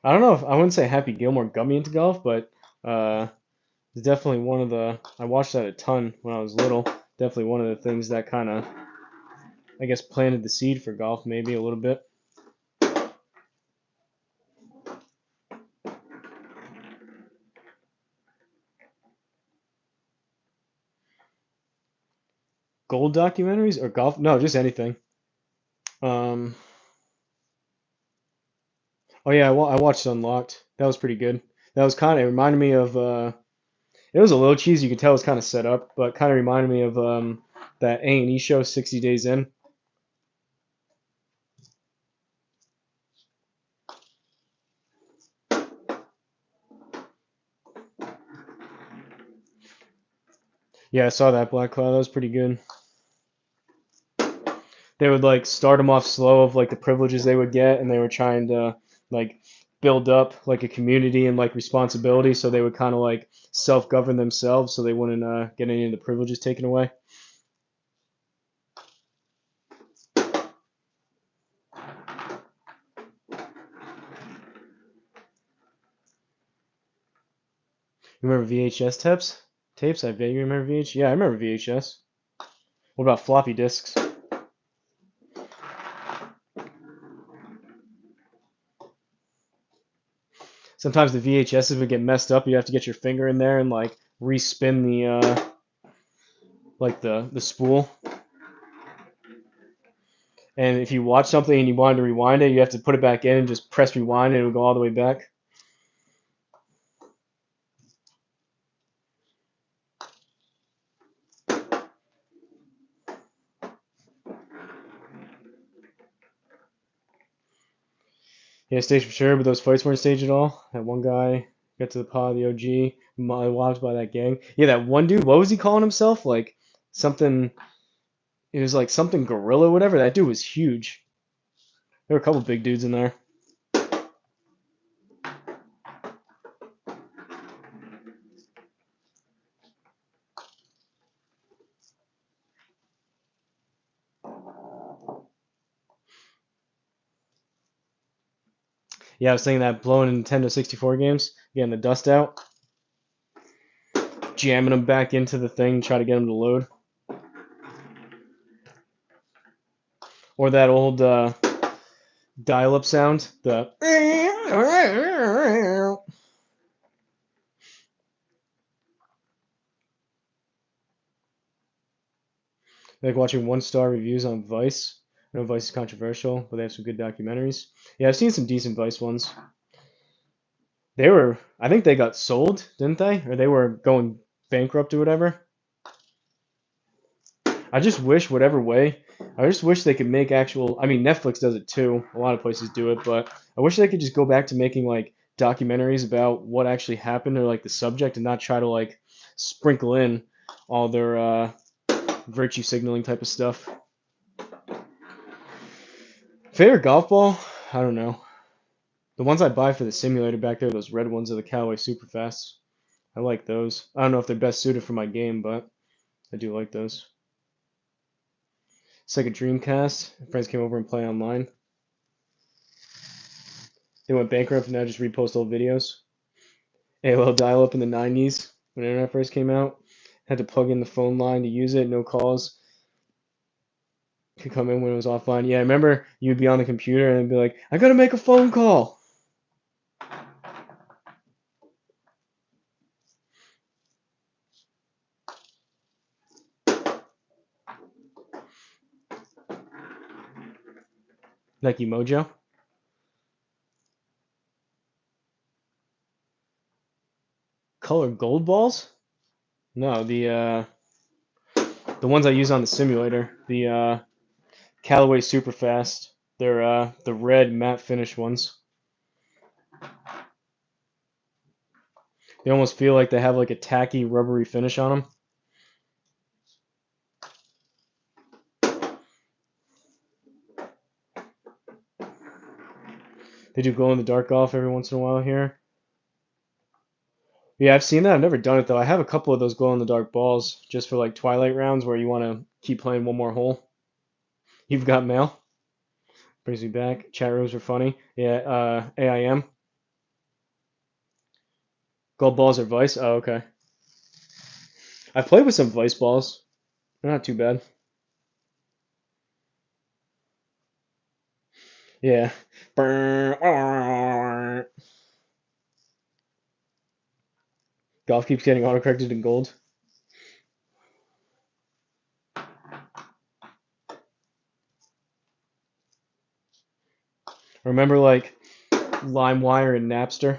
I don't know if I wouldn't say Happy Gilmore got me into golf, but it's definitely one of the. I watched that a ton when I was little. Definitely one of the things that kind of, I guess, planted the seed for golf, maybe a little bit. Gold documentaries or golf? No, just anything. Um, oh yeah, I watched Unlocked. That was pretty good. That was kind of, it reminded me of. It was a little cheesy. You could tell it was kind of set up, but kind of reminded me of that A&E show, 60 Days In. Yeah, I saw that Black Cloud. That was pretty good. They would like start them off slow of like the privileges they would get, and they were trying to like build up like a community and like responsibility, so they would kind of like self-govern themselves, so they wouldn't get any of the privileges taken away. You remember VHS tapes? Tapes? I bet you remember VHS. Yeah, I remember VHS. What about floppy disks? Sometimes the VHSs would get messed up. You have to get your finger in there and like respin the like the spool. And if you watch something and you wanted to rewind it, you have to put it back in and just press rewind, and it would go all the way back. Yeah, staged for sure, but those fights weren't staged at all. That one guy got to the pod of the OG, mollywopped by that gang. Yeah, that one dude, what was he calling himself? Like something, it was like something gorilla, whatever. That dude was huge. There were a couple big dudes in there. Yeah, I was thinking that blowing Nintendo 64 games, getting the dust out, jamming them back into the thing, try to get them to load. Or that old dial-up sound, the like watching one-star reviews on Vice. I know Vice is controversial, but they have some good documentaries. Yeah, I've seen some decent Vice ones. I think they got sold, didn't they? Or they were going bankrupt or whatever. I just wish, whatever way, I just wish they could make actual. I mean, Netflix does it too. A lot of places do it, but I wish they could just go back to making like documentaries about what actually happened or like the subject, and not try to like sprinkle in all their virtue signaling type of stuff. Favorite golf ball? I don't know. The ones I buy for the simulator back there, those red ones are the Callaway Superfasts. I like those. I don't know if they're best suited for my game, but I do like those. It's like a Dreamcast. Friends came over and play online. They went bankrupt and now just repost old videos. AOL dial-up in the 90s when internet first came out. Had to plug in the phone line to use it. No calls. Could come in when it was offline. Yeah, I remember you'd be on the computer and be like, I gotta make a phone call. Nike Mojo. Color gold balls? No, the ones I use on the simulator. The Callaway Superfast. They're the red matte finish ones. They almost feel like they have like a tacky, rubbery finish on them. They do glow in the dark golf every once in a while here. Yeah, I've seen that. I've never done it though. I have a couple of those glow in the dark balls just for like twilight rounds where you want to keep playing one more hole. You've got mail. Brings me back. Chat rooms are funny. Yeah, AIM. Gold balls are Vice. Oh, okay. I've played with some Vice balls. They're not too bad. Yeah. Golf keeps getting autocorrected in gold. Remember like LimeWire and Napster?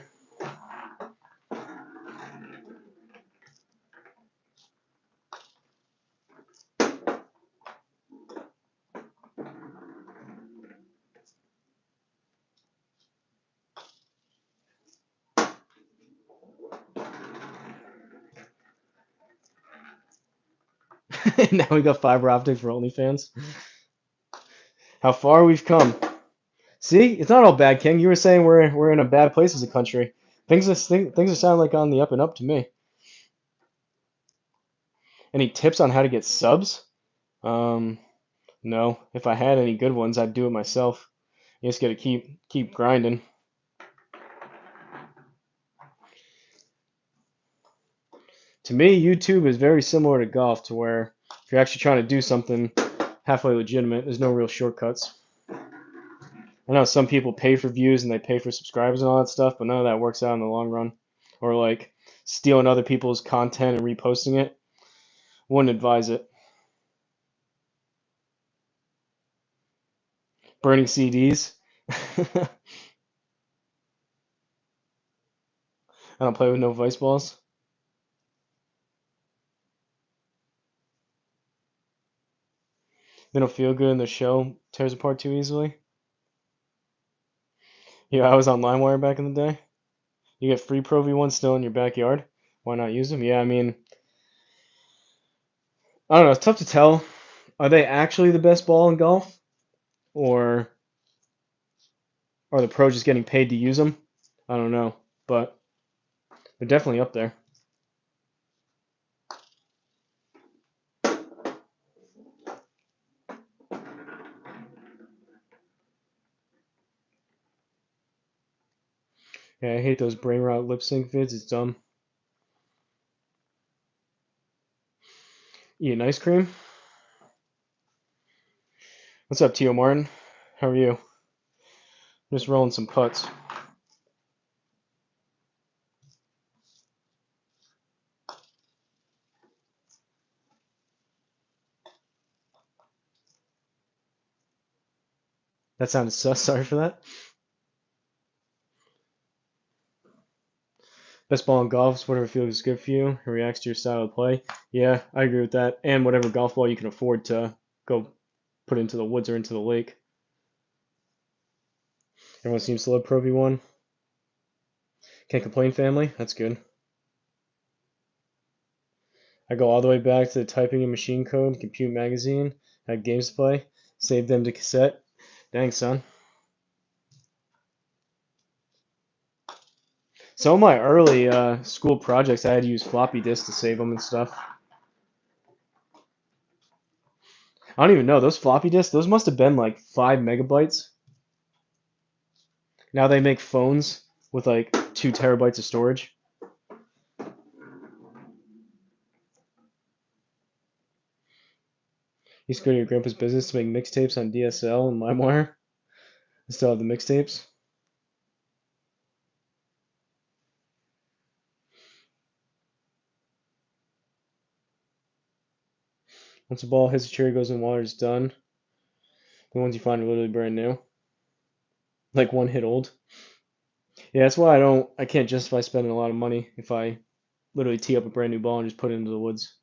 Now we got fiber optics for OnlyFans. How far we've come. See, it's not all bad, King. You were saying we're in a bad place as a country. Things are sounding like on the up and up to me. Any tips on how to get subs? Um, no. If I had any good ones, I'd do it myself. You just gotta keep grinding. To me, YouTube is very similar to golf, to where if you're actually trying to do something halfway legitimate, there's no real shortcuts. I know some people pay for views and they pay for subscribers and all that stuff, but none of that works out in the long run. Or like stealing other people's content and reposting it. Wouldn't advise it. Burning CDs. I don't play with no vice balls. They don't feel good and the show tears apart too easily. Yeah, I was on LimeWire back in the day. You get free Pro V1 still in your backyard. Why not use them? Yeah, I mean, I don't know. It's tough to tell. Are they actually the best ball in golf? Or are the pros just getting paid to use them? I don't know. But they're definitely up there. I hate those brain rot lip sync vids. It's dumb. Eating ice cream? What's up, Tio Martin? How are you? Just rolling some putts. That sounded sus. Sorry for that. Best ball in golf is whatever feels good for you and reacts to your style of play. Yeah, I agree with that. And whatever golf ball you can afford to go put into the woods or into the lake. Everyone seems to love Pro V1. Can't complain, family. That's good. I go all the way back to the typing and machine code, Compute Magazine, had games to play, saved them to cassette. Dang, son. Some of my early school projects, I had to use floppy disks to save them and stuff. I don't even know. Those floppy disks, those must have been like 5 megabytes. Now they make phones with like 2 terabytes of storage. You used to go to your grandpa's business to make mixtapes on DSL and LimeWire. I still have the mixtapes. Once a ball hits the cherry, goes in water, it's done. The ones you find are literally brand new. Like 1 hit old. Yeah, that's why I can't justify spending a lot of money if I literally tee up a brand new ball and just put it into the woods.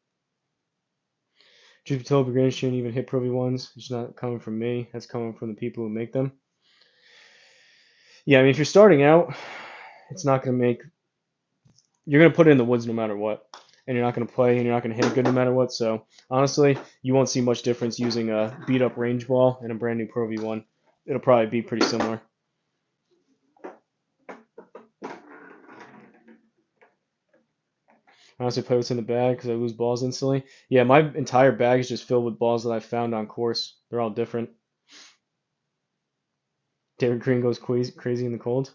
Truth be told, beginners shouldn't even hit Pro V1s. It's not coming from me. That's coming from the people who make them. Yeah, I mean, if you're starting out, it's not going to make. You're going to put it in the woods no matter what. And you're not going to play and you're not going to hit it good no matter what. So, honestly, you won't see much difference using a beat up range ball and a brand new Pro V1. It'll probably be pretty similar. I honestly play what's in the bag because I lose balls instantly. Yeah, my entire bag is just filled with balls that I found on course. They're all different. David Green goes crazy in the cold.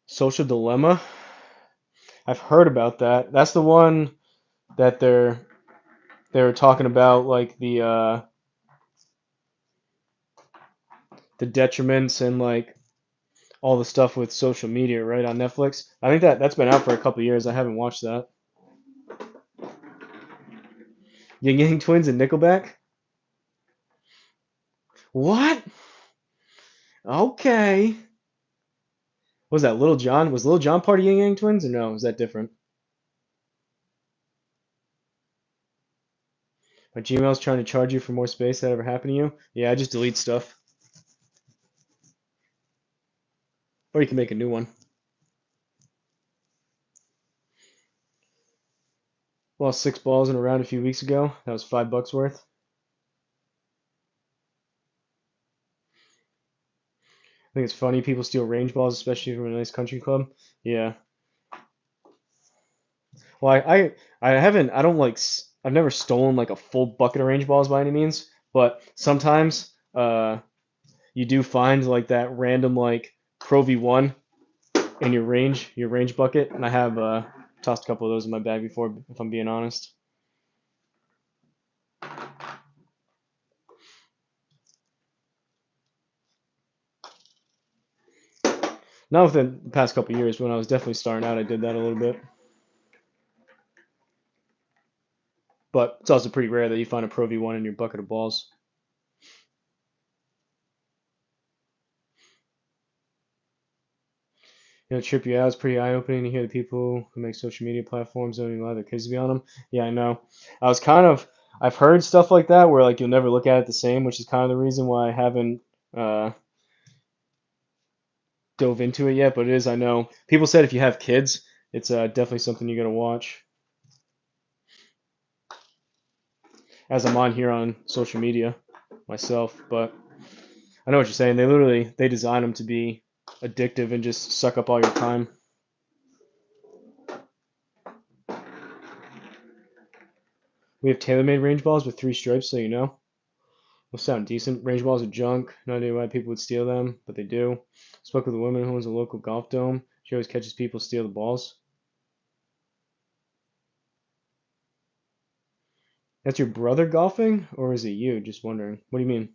Social Dilemma. I've heard about that. That's the one that they were talking about, like the detriments and like all the stuff with social media, right, on Netflix. I think that's been out for a couple of years. I haven't watched that. Yin Yang Twins and Nickelback. What? Okay. What was that Little John? Was Little John part of Yin Yang Twins or no? Is that different? My Gmail's trying to charge you for more space. That ever happened to you? Yeah, I just delete stuff. Or you can make a new one. Lost 6 balls in a round a few weeks ago. That was $5 worth. I think it's funny people steal range balls, especially from a nice country club. Yeah. Well, I haven't. I don't like. I've never stolen like a full bucket of range balls by any means, but sometimes you do find like that random like Pro V1 in your range bucket, and I have tossed a couple of those in my bag before, if I'm being honest. Not within the past couple of years. When I was definitely starting out, I did that a little bit. But it's also pretty rare that you find a Pro V1 in your bucket of balls. Trip you out. It's pretty eye-opening to hear the people who make social media platforms don't even allow their kids to be on them. Yeah, I know. I've heard stuff like that where like you'll never look at it the same, which is kind of the reason why I haven't uh, dove into it yet. But it is, I know. People said if you have kids, it's definitely something you gotta watch. As I'm on here on social media myself, but I know what you're saying. They design them to be addictive and just suck up all your time. We have TaylorMade range balls with 3 stripes, so you know. Those sound decent. Range balls are junk. No idea why people would steal them, but they do. Spoke with a woman who owns a local golf dome. She always catches people steal the balls. That's your brother golfing, or is it you? Just wondering. What do you mean?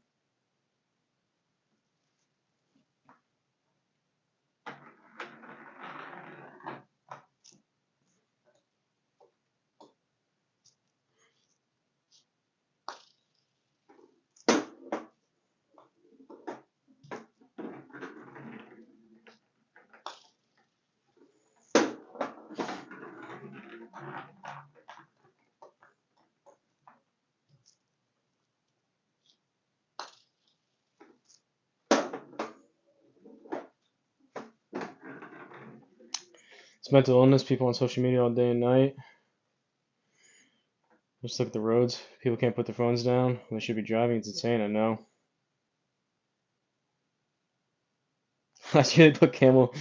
It's mental illness. People on social media all day and night. Just look at the roads. People can't put their phones down. They should be driving. It's insane, I know. Last year they put camel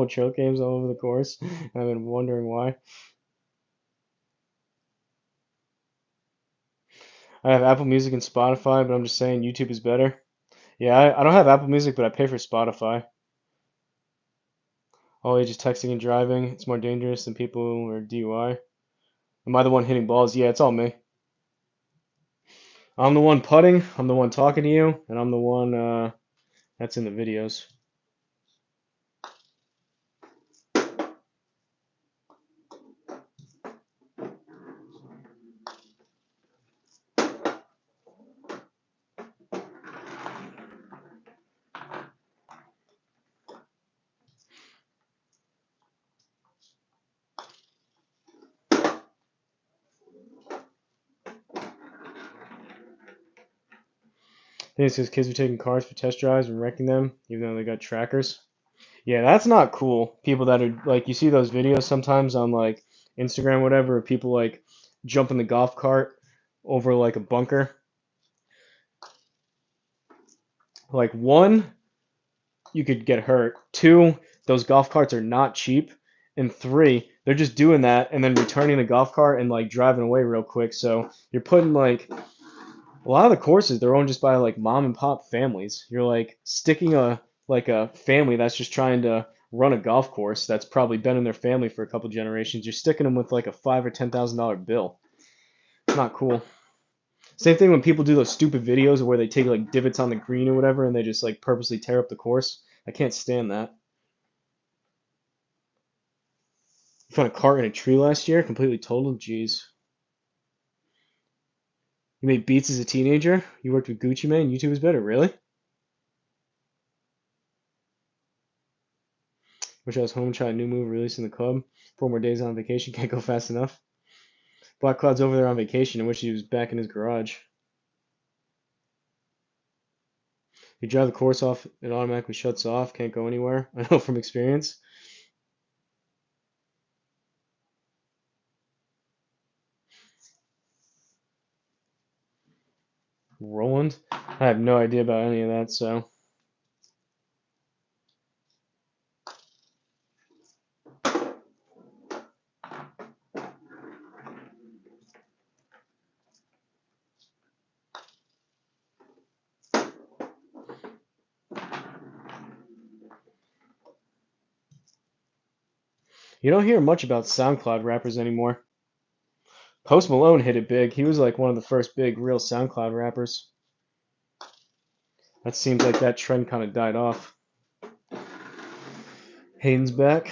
choke games all over the course. I've been wondering why. I have Apple Music and Spotify, but I'm just saying YouTube is better. Yeah, I don't have Apple Music, but I pay for Spotify. All ages texting and driving. It's more dangerous than people who are DUI. Am I the one hitting balls? Yeah, it's all me. I'm the one putting, I'm the one talking to you, and I'm the one that's in the videos. I think it's because kids are taking cars for test drives and wrecking them, even though they got trackers. Yeah, that's not cool. People that are like, you see those videos sometimes on like Instagram, whatever, of people like jumping the golf cart over like a bunker. Like, one, you could get hurt. Two, those golf carts are not cheap. And three, they're just doing that and then returning the golf cart and like driving away real quick. So you're putting like a lot of the courses, they're owned just by like mom and pop families. You're like sticking a family that's just trying to run a golf course that's probably been in their family for a couple generations. You're sticking them with like a $5,000 or $10,000 bill. It's not cool. Same thing when people do those stupid videos where they take like divots on the green or whatever and they just like purposely tear up the course. I can't stand that. You found a cart in a tree last year, completely totaled. Jeez. You made beats as a teenager. You worked with Gucci Mane. YouTube is better, really? Wish I was home trying a new move releasing the club. 4 more days on vacation. Can't go fast enough. Black Cloud's over there on vacation. I wish he was back in his garage. You drive the course off, it automatically shuts off. Can't go anywhere. I know from experience. Roland? I have no idea about any of that, so. You don't hear much about SoundCloud rappers anymore. Post Malone hit it big. He was like one of the first big real SoundCloud rappers. That seems like that trend kind of died off. Hayden's back.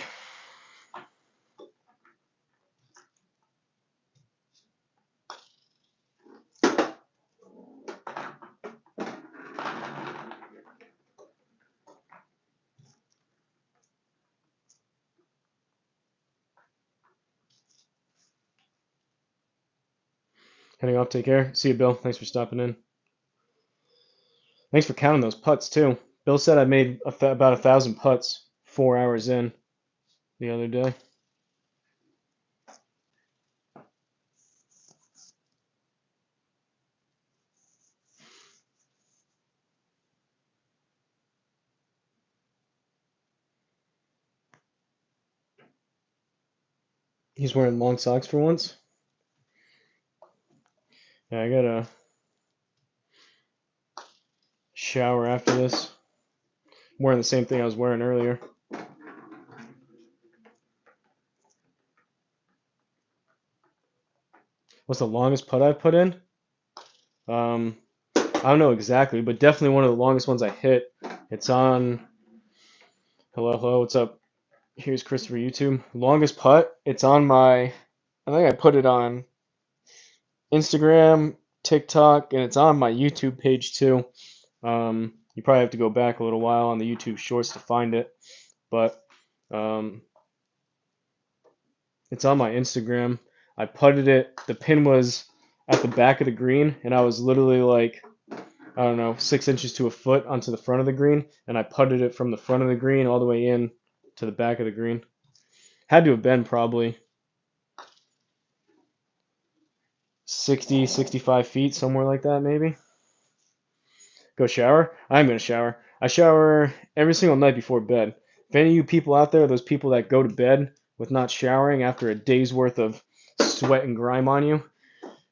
Heading off, take care. See you, Bill. Thanks for stopping in. Thanks for counting those putts, too. Bill said I made about 1,000 putts 4 hours in the other day. He's wearing long socks for once. Yeah, I gotta shower after this. I'm wearing the same thing I was wearing earlier. What's the longest putt I've put in? I don't know exactly, but definitely one of the longest ones I hit. It's on. Hello, what's up? Here's Christopher YouTube. Longest putt. It's on my. I think I put it on Instagram, TikTok, and it's on my YouTube page too. You probably have to go back a little while on the YouTube Shorts to find it, but it's on my Instagram. I putted it. The pin was at the back of the green, and I was literally like, I don't know, 6 inches to a foot onto the front of the green, and I putted it from the front of the green all the way in to the back of the green. Had to have been probably 60, 65 feet, somewhere like that, maybe. Go shower? I'm going to shower. I shower every single night before bed. If any of you people out there, those people that go to bed with not showering after a day's worth of sweat and grime on you,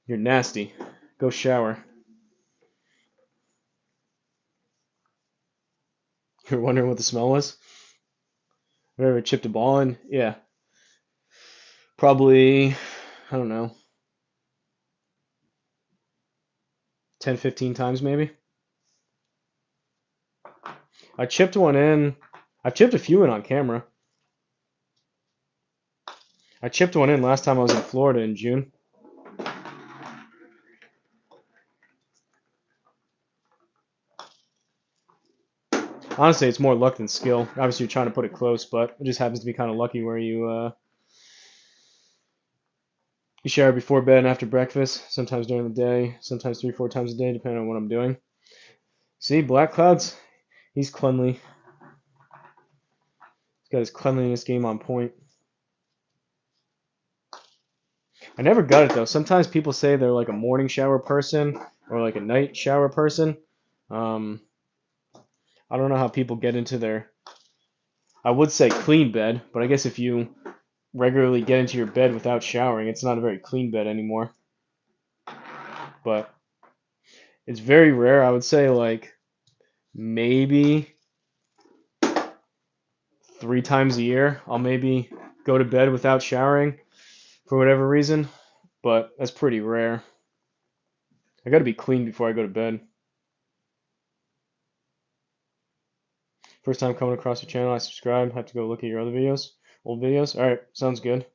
you're nasty. Go shower. You're wondering what the smell was? Have you ever chipped a ball in? Yeah. Probably, I don't know, 10, 15 times maybe. I chipped one in. I've chipped a few in on camera. I chipped one in last time I was in Florida in June. Honestly, it's more luck than skill. Obviously, you're trying to put it close, but it just happens to be kind of lucky where you shower before bed and after breakfast, sometimes during the day, sometimes 3, 4 times a day, depending on what I'm doing. See, Black Clouds, he's cleanly. He's got his cleanliness game on point. I never got it though. Sometimes people say they're like a morning shower person or like a night shower person. Um, I don't know how people get into their, I would say clean bed, but I guess if you regularly get into your bed without showering, it's not a very clean bed anymore. But it's very rare. I would say like maybe 3 times a year I'll maybe go to bed without showering for whatever reason, but that's pretty rare. I gotta be clean before I go to bed. First time coming across your channel, I subscribe. Have to go look at your other videos, old videos. All right, sounds good.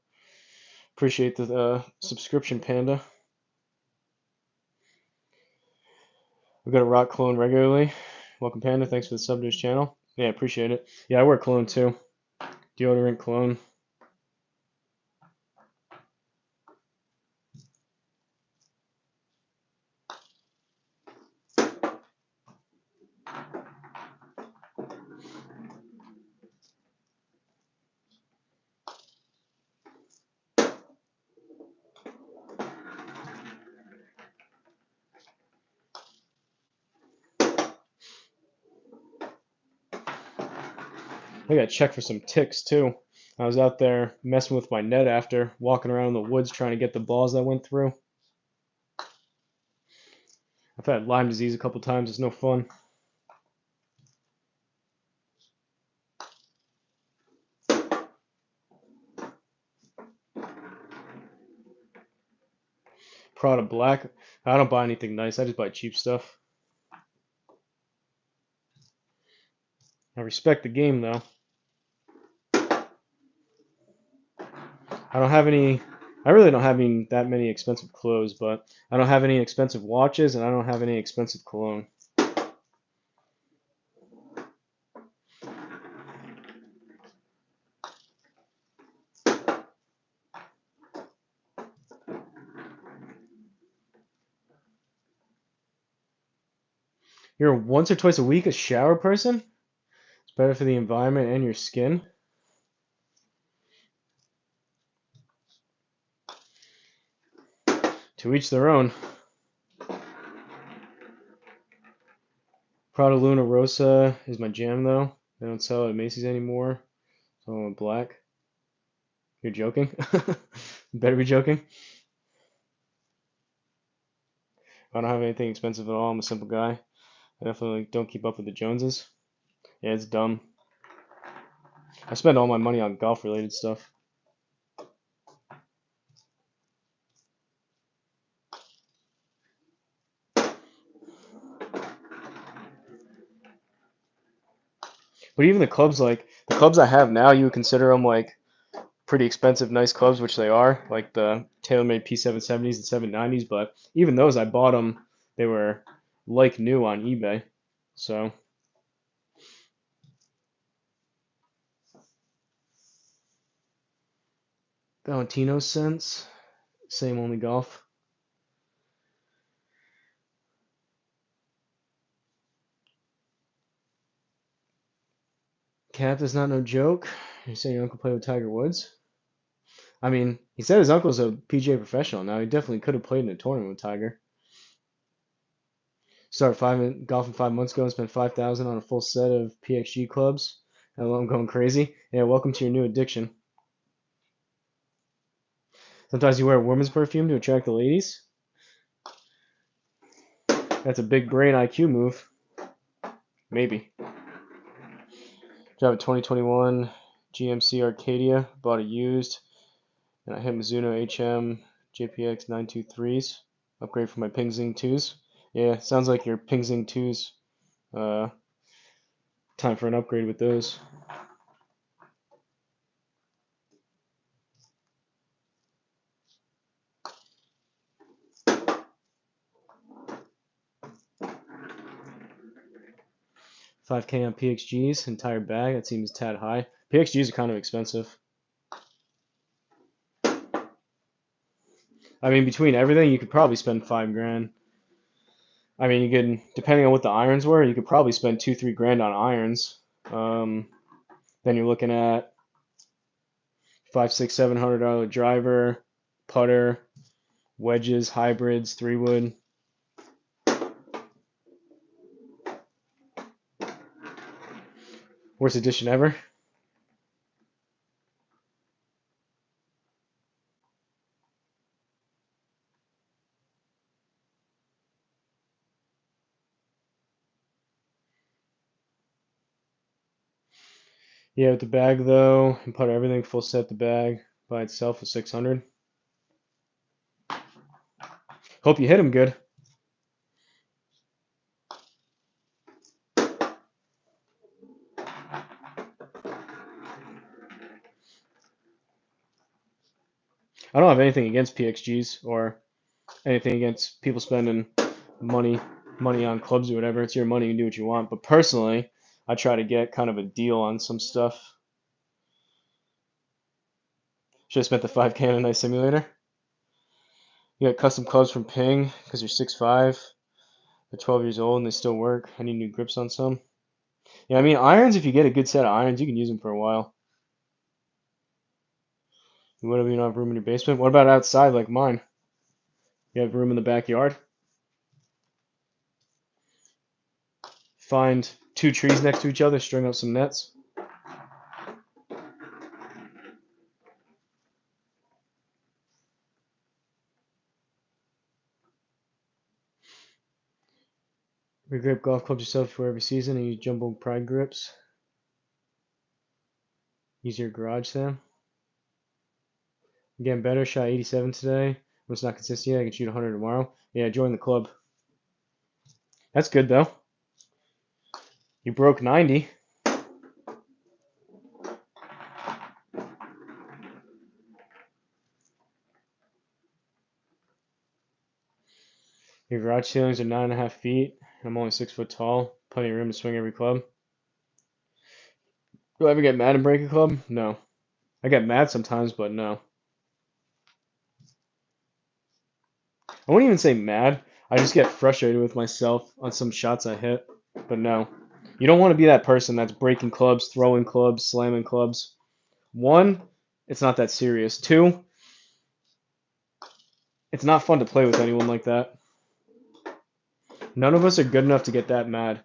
Appreciate the subscription, Panda. We got a rock clone regularly. Welcome, Panda. Thanks for the sub to his channel. Yeah, appreciate it. Yeah, I wear cologne too. Deodorant, cologne. I gotta check for some ticks too. I was out there messing with my net after, walking around in the woods trying to get the balls that went through. I've had Lyme disease a couple times. It's no fun. Prada Black. I don't buy anything nice. I just buy cheap stuff. I respect the game though. I don't have any. I really don't have any that many expensive clothes, but I don't have any expensive watches, and I don't have any expensive cologne. You're once or twice a week a shower person? It's better for the environment and your skin. To each their own. Prada Luna Rosa is my jam though. They don't sell it at Macy's anymore. So I went black. You're joking? You better be joking. I don't have anything expensive at all. I'm a simple guy. I definitely don't keep up with the Joneses. Yeah, it's dumb. I spend all my money on golf-related stuff. But even the clubs, like the clubs I have now, you would consider them like pretty expensive, nice clubs, which they are, like the TaylorMade P770s and 790s. But even those, I bought them. They were like new on eBay. So Valentino cents, same only golf. Cap is not no joke. You're saying your uncle played with Tiger Woods? I mean, he said his uncle's a PGA professional now. He definitely could have played in a tournament with Tiger. Started golfing 5 months ago and spent 5,000 on a full set of PXG clubs. Hello, I'm going crazy. Yeah, welcome to your new addiction. Sometimes you wear a woman's perfume to attract the ladies. That's a big brain IQ move. Maybe. Drive a 2021 GMC Arcadia. Bought a used. And I hit Mizuno HM JPX 923s. Upgrade for my Pingzing 2s. Yeah, sounds like your Pingzing 2s. Time for an upgrade with those. $5K on PXGs, entire bag. That seems a tad high. PXGs are kind of expensive. I mean, between everything, you could probably spend 5 grand. I mean, you could, depending on what the irons were, you could probably spend 2, 3 grand on irons. Then you're looking at $500, $600, $700 driver, putter, wedges, hybrids, 3-wood. Worst edition ever. Yeah, with the bag though, and putter everything full set. The bag by itself was 600. Hope you hit him good. I don't have anything against PXGs or anything against people spending money on clubs or whatever. It's your money, you can do what you want. But personally, I try to get kind of a deal on some stuff. Should have spent the 5K on a nice simulator. You got custom clubs from Ping because you're 6'5". They're 12 years old and they still work. I need new grips on some. Yeah, I mean irons. If you get a good set of irons, you can use them for a while. Whatever, you don't have room in your basement. What about outside like mine? You have room in the backyard. Find 2 trees next to each other, string up some nets. Regrip golf clubs yourself for every season and use jumbo pride grips. Use your garage, Sam. I'm getting better. Shot 87 today. When it's not consistent yet, I can shoot 100 tomorrow. Yeah, join the club. That's good though. You broke 90. Your garage ceilings are 9.5 feet. I'm only 6 foot tall. Plenty of room to swing every club. Do I ever get mad and break a club? No. I get mad sometimes, but no. I wouldn't even say mad. I just get frustrated with myself on some shots I hit. But no. You don't want to be that person that's breaking clubs, throwing clubs, slamming clubs. One, it's not that serious. Two, it's not fun to play with anyone like that. None of us are good enough to get that mad.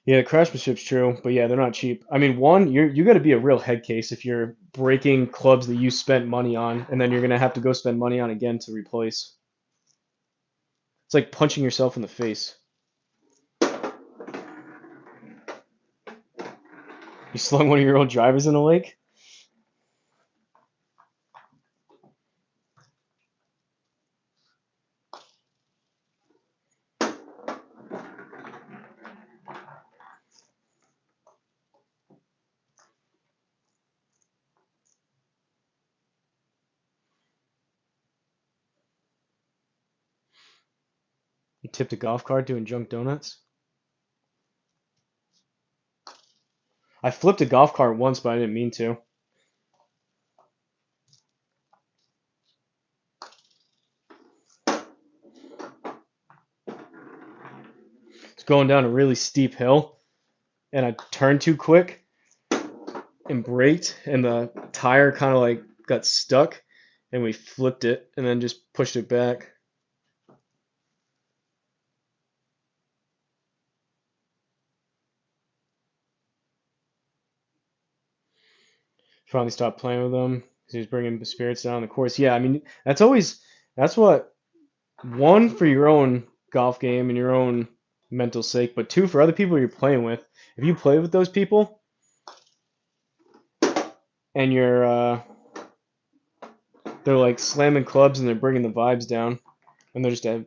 Yeah, the craftsmanship's true, but yeah, they're not cheap. I mean, one, you got to be a real head case if you're breaking clubs that you spent money on, and then you're gonna have to go spend money on again to replace. It's like punching yourself in the face. You slung one of your old drivers in a lake? You tipped a golf cart doing junk donuts? I flipped a golf cart once, but I didn't mean to. It's going down a really steep hill, and I turned too quick and braked, and the tire kind of like got stuck, and we flipped it and then just pushed it back. Finally stopped playing with him because he was bringing the spirits down the course. Yeah, I mean that's what one for your own golf game and your own mental sake, but two for other people you're playing with. If you play with those people and they're like slamming clubs and they're bringing the vibes down and they're just in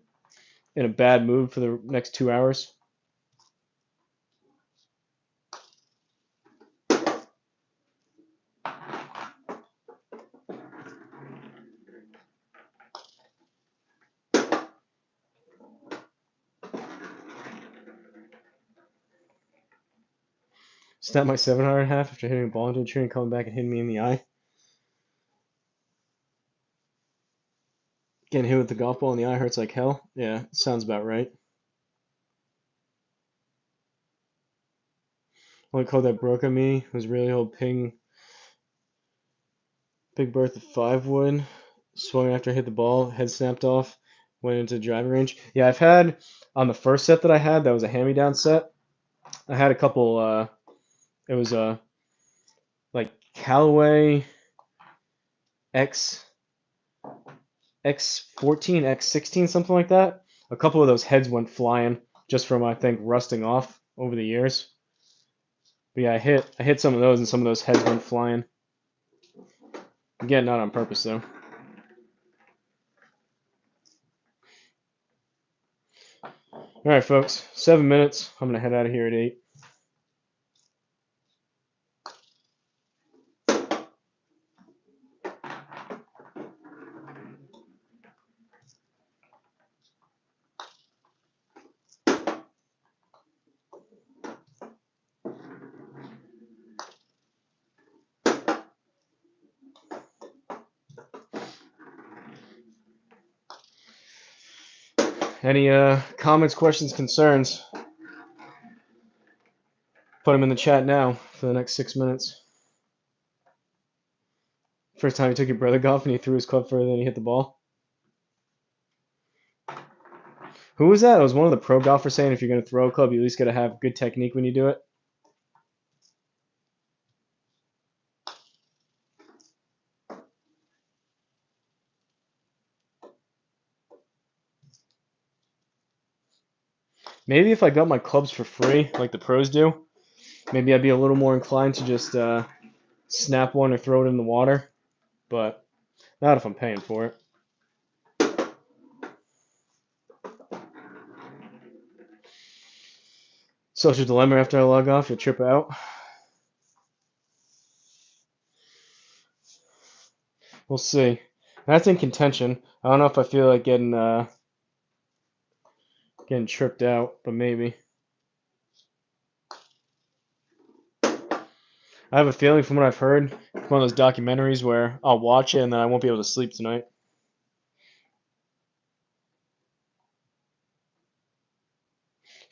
a bad mood for the next 2 hours. Snap my 700 in half after hitting a ball into a tree and coming back and hitting me in the eye. Getting hit with the golf ball in the eye hurts like hell. Yeah, sounds about right. Only code that broke on me was really old ping Big Bertha 5 wood. Swung after I hit the ball, head snapped off, went into the driving range. Yeah, I've had on the first set that I had, that was a hand-me-down set. I had a couple. It was like Callaway X X14, X16, something like that. A couple of those heads went flying just from I think rusting off over the years. But yeah, I hit some of those and some of those heads went flying. Again, not on purpose though. All right, folks, 7 minutes. I'm gonna head out of here at 8. Any comments, questions, concerns? Put them in the chat now for the next 6 minutes. First time you took your brother golf and he threw his club further than he hit the ball. Who was that? It was one of the pro golfers saying if you're going to throw a club, you at least got to have good technique when you do it. Maybe if I got my clubs for free, like the pros do, maybe I'd be a little more inclined to just snap one or throw it in the water. But not if I'm paying for it. Social dilemma after I log off, you'll trip out. We'll see. That's in contention. I don't know if I feel like getting tripped out, but maybe. I have a feeling from what I've heard, it's one of those documentaries where I'll watch it and then I won't be able to sleep tonight.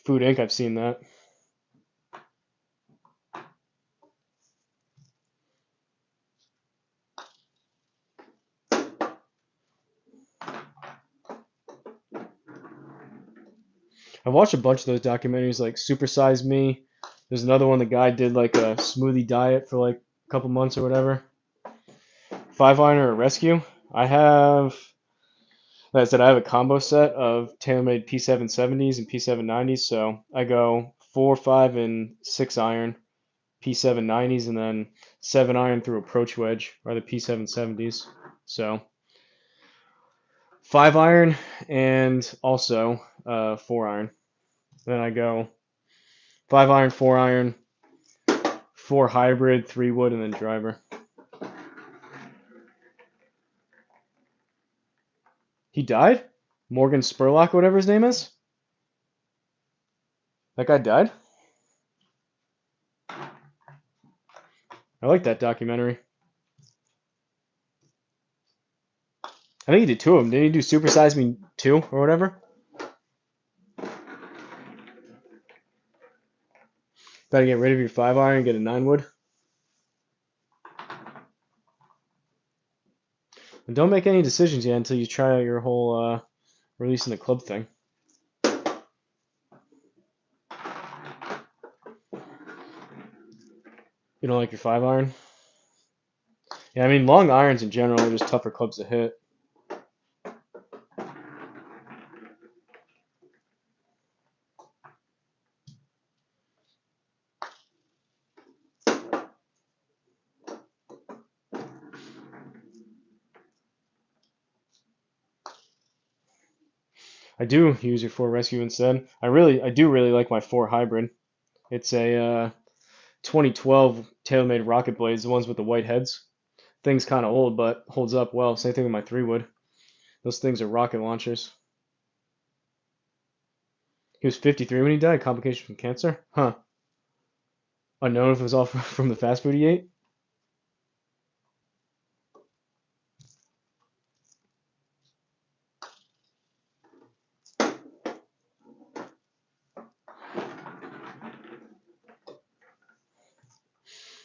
Food Inc. I've seen that. I've watched a bunch of those documentaries like Super Size Me, There's another one. The guy did like a smoothie diet for like a couple months or whatever. 5-iron or a rescue. I have, like I said, I have a combo set of TaylorMade P770s and P790s. So I go 4, 5, and 6-iron P790s, and then 7-iron through approach wedge are the P770s. So 5-iron and also 4-iron. Then I go 5-iron, 4-iron, 4 hybrid, 3 wood, and then driver. He died? Morgan Spurlock, whatever his name is? That guy died? I like that documentary. I think he did 2 of them. Did he do Super Size Me 2 or whatever? Gotta get rid of your 5-iron and get a 9 wood. And don't make any decisions yet until you try out your whole releasing the club thing. You don't like your 5-iron? Yeah, I mean, long irons in general are just tougher clubs to hit. I do use your 4 rescue instead. I do really like my 4 hybrid. It's a 2012 TaylorMade rocket blades, the ones with the white heads. Thing's kind of old, but holds up well. Same thing with my 3 wood. Those things are rocket launchers. He was 53 when he died. Complication from cancer? Huh. Unknown if it was all from the fast food he ate.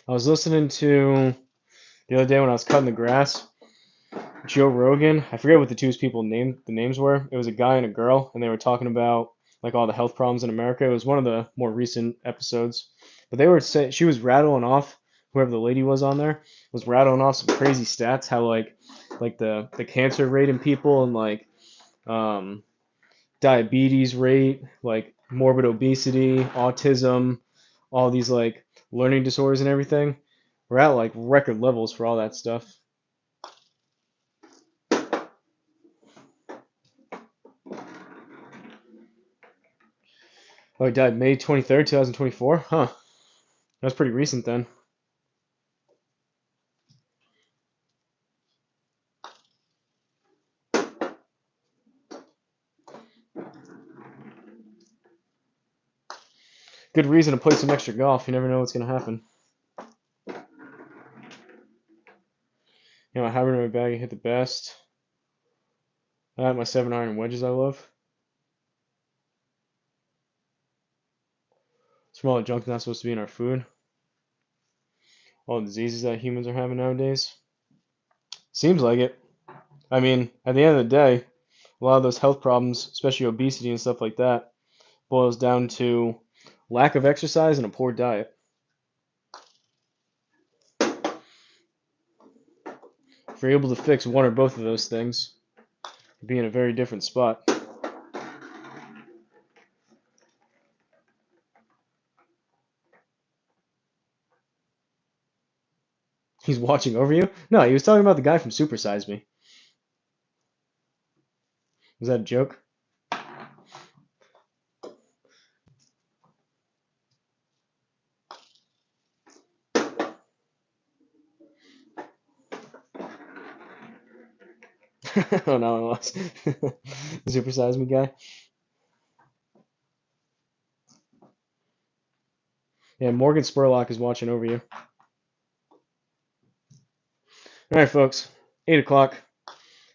I was listening to the other day when I was cutting the grass. Joe Rogan. I forget what the the names were. It was a guy and a girl, and they were talking about like all the health problems in America. It was one of the more recent episodes, but they were saying she was rattling off, whoever the lady was on there was rattling off some crazy stats. How like the cancer rate in people and like um, diabetes rate, like morbid obesity, autism, all these like learning disorders and everything. We're at like record levels for all that stuff. Oh, he died May 23rd, 2024? Huh. That's pretty recent then. Good reason to play some extra golf. You never know what's going to happen. You know, I have it in my bag and hit the best. I have my 7-iron wedges I love. Some all the junk not supposed to be in our food. All the diseases that humans are having nowadays. Seems like it. I mean, at the end of the day, a lot of those health problems, especially obesity and stuff like that, boils down to lack of exercise and a poor diet. If you're able to fix one or both of those things, you'd be in a very different spot. He's watching over you? No, he was talking about the guy from Super Size Me. Was that a joke? Oh no, it was. The Super Size Me guy. Yeah, Morgan Spurlock is watching over you. All right, folks. 8 o'clock.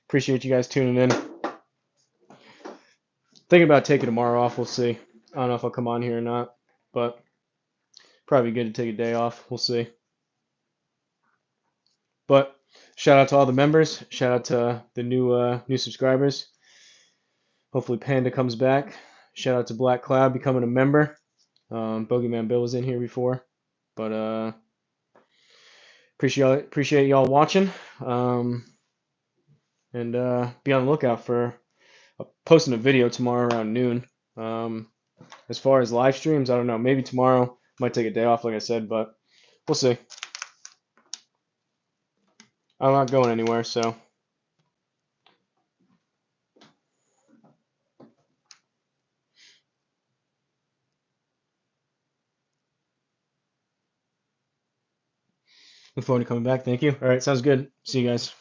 Appreciate you guys tuning in. Thinking about taking tomorrow off. We'll see. I don't know if I'll come on here or not, but probably good to take a day off. We'll see. But shout out to all the members. Shout out to the new subscribers. Hopefully Panda comes back. Shout out to Black Cloud becoming a member. Bogeyman Bill was in here before, but appreciate y'all watching. And be on the lookout for posting a video tomorrow around noon. As far as live streams, I don't know. Maybe tomorrow. Might take a day off, like I said, but we'll see. I'm not going anywhere, so. Look forward to coming back. Thank you. All right, sounds good. See you guys.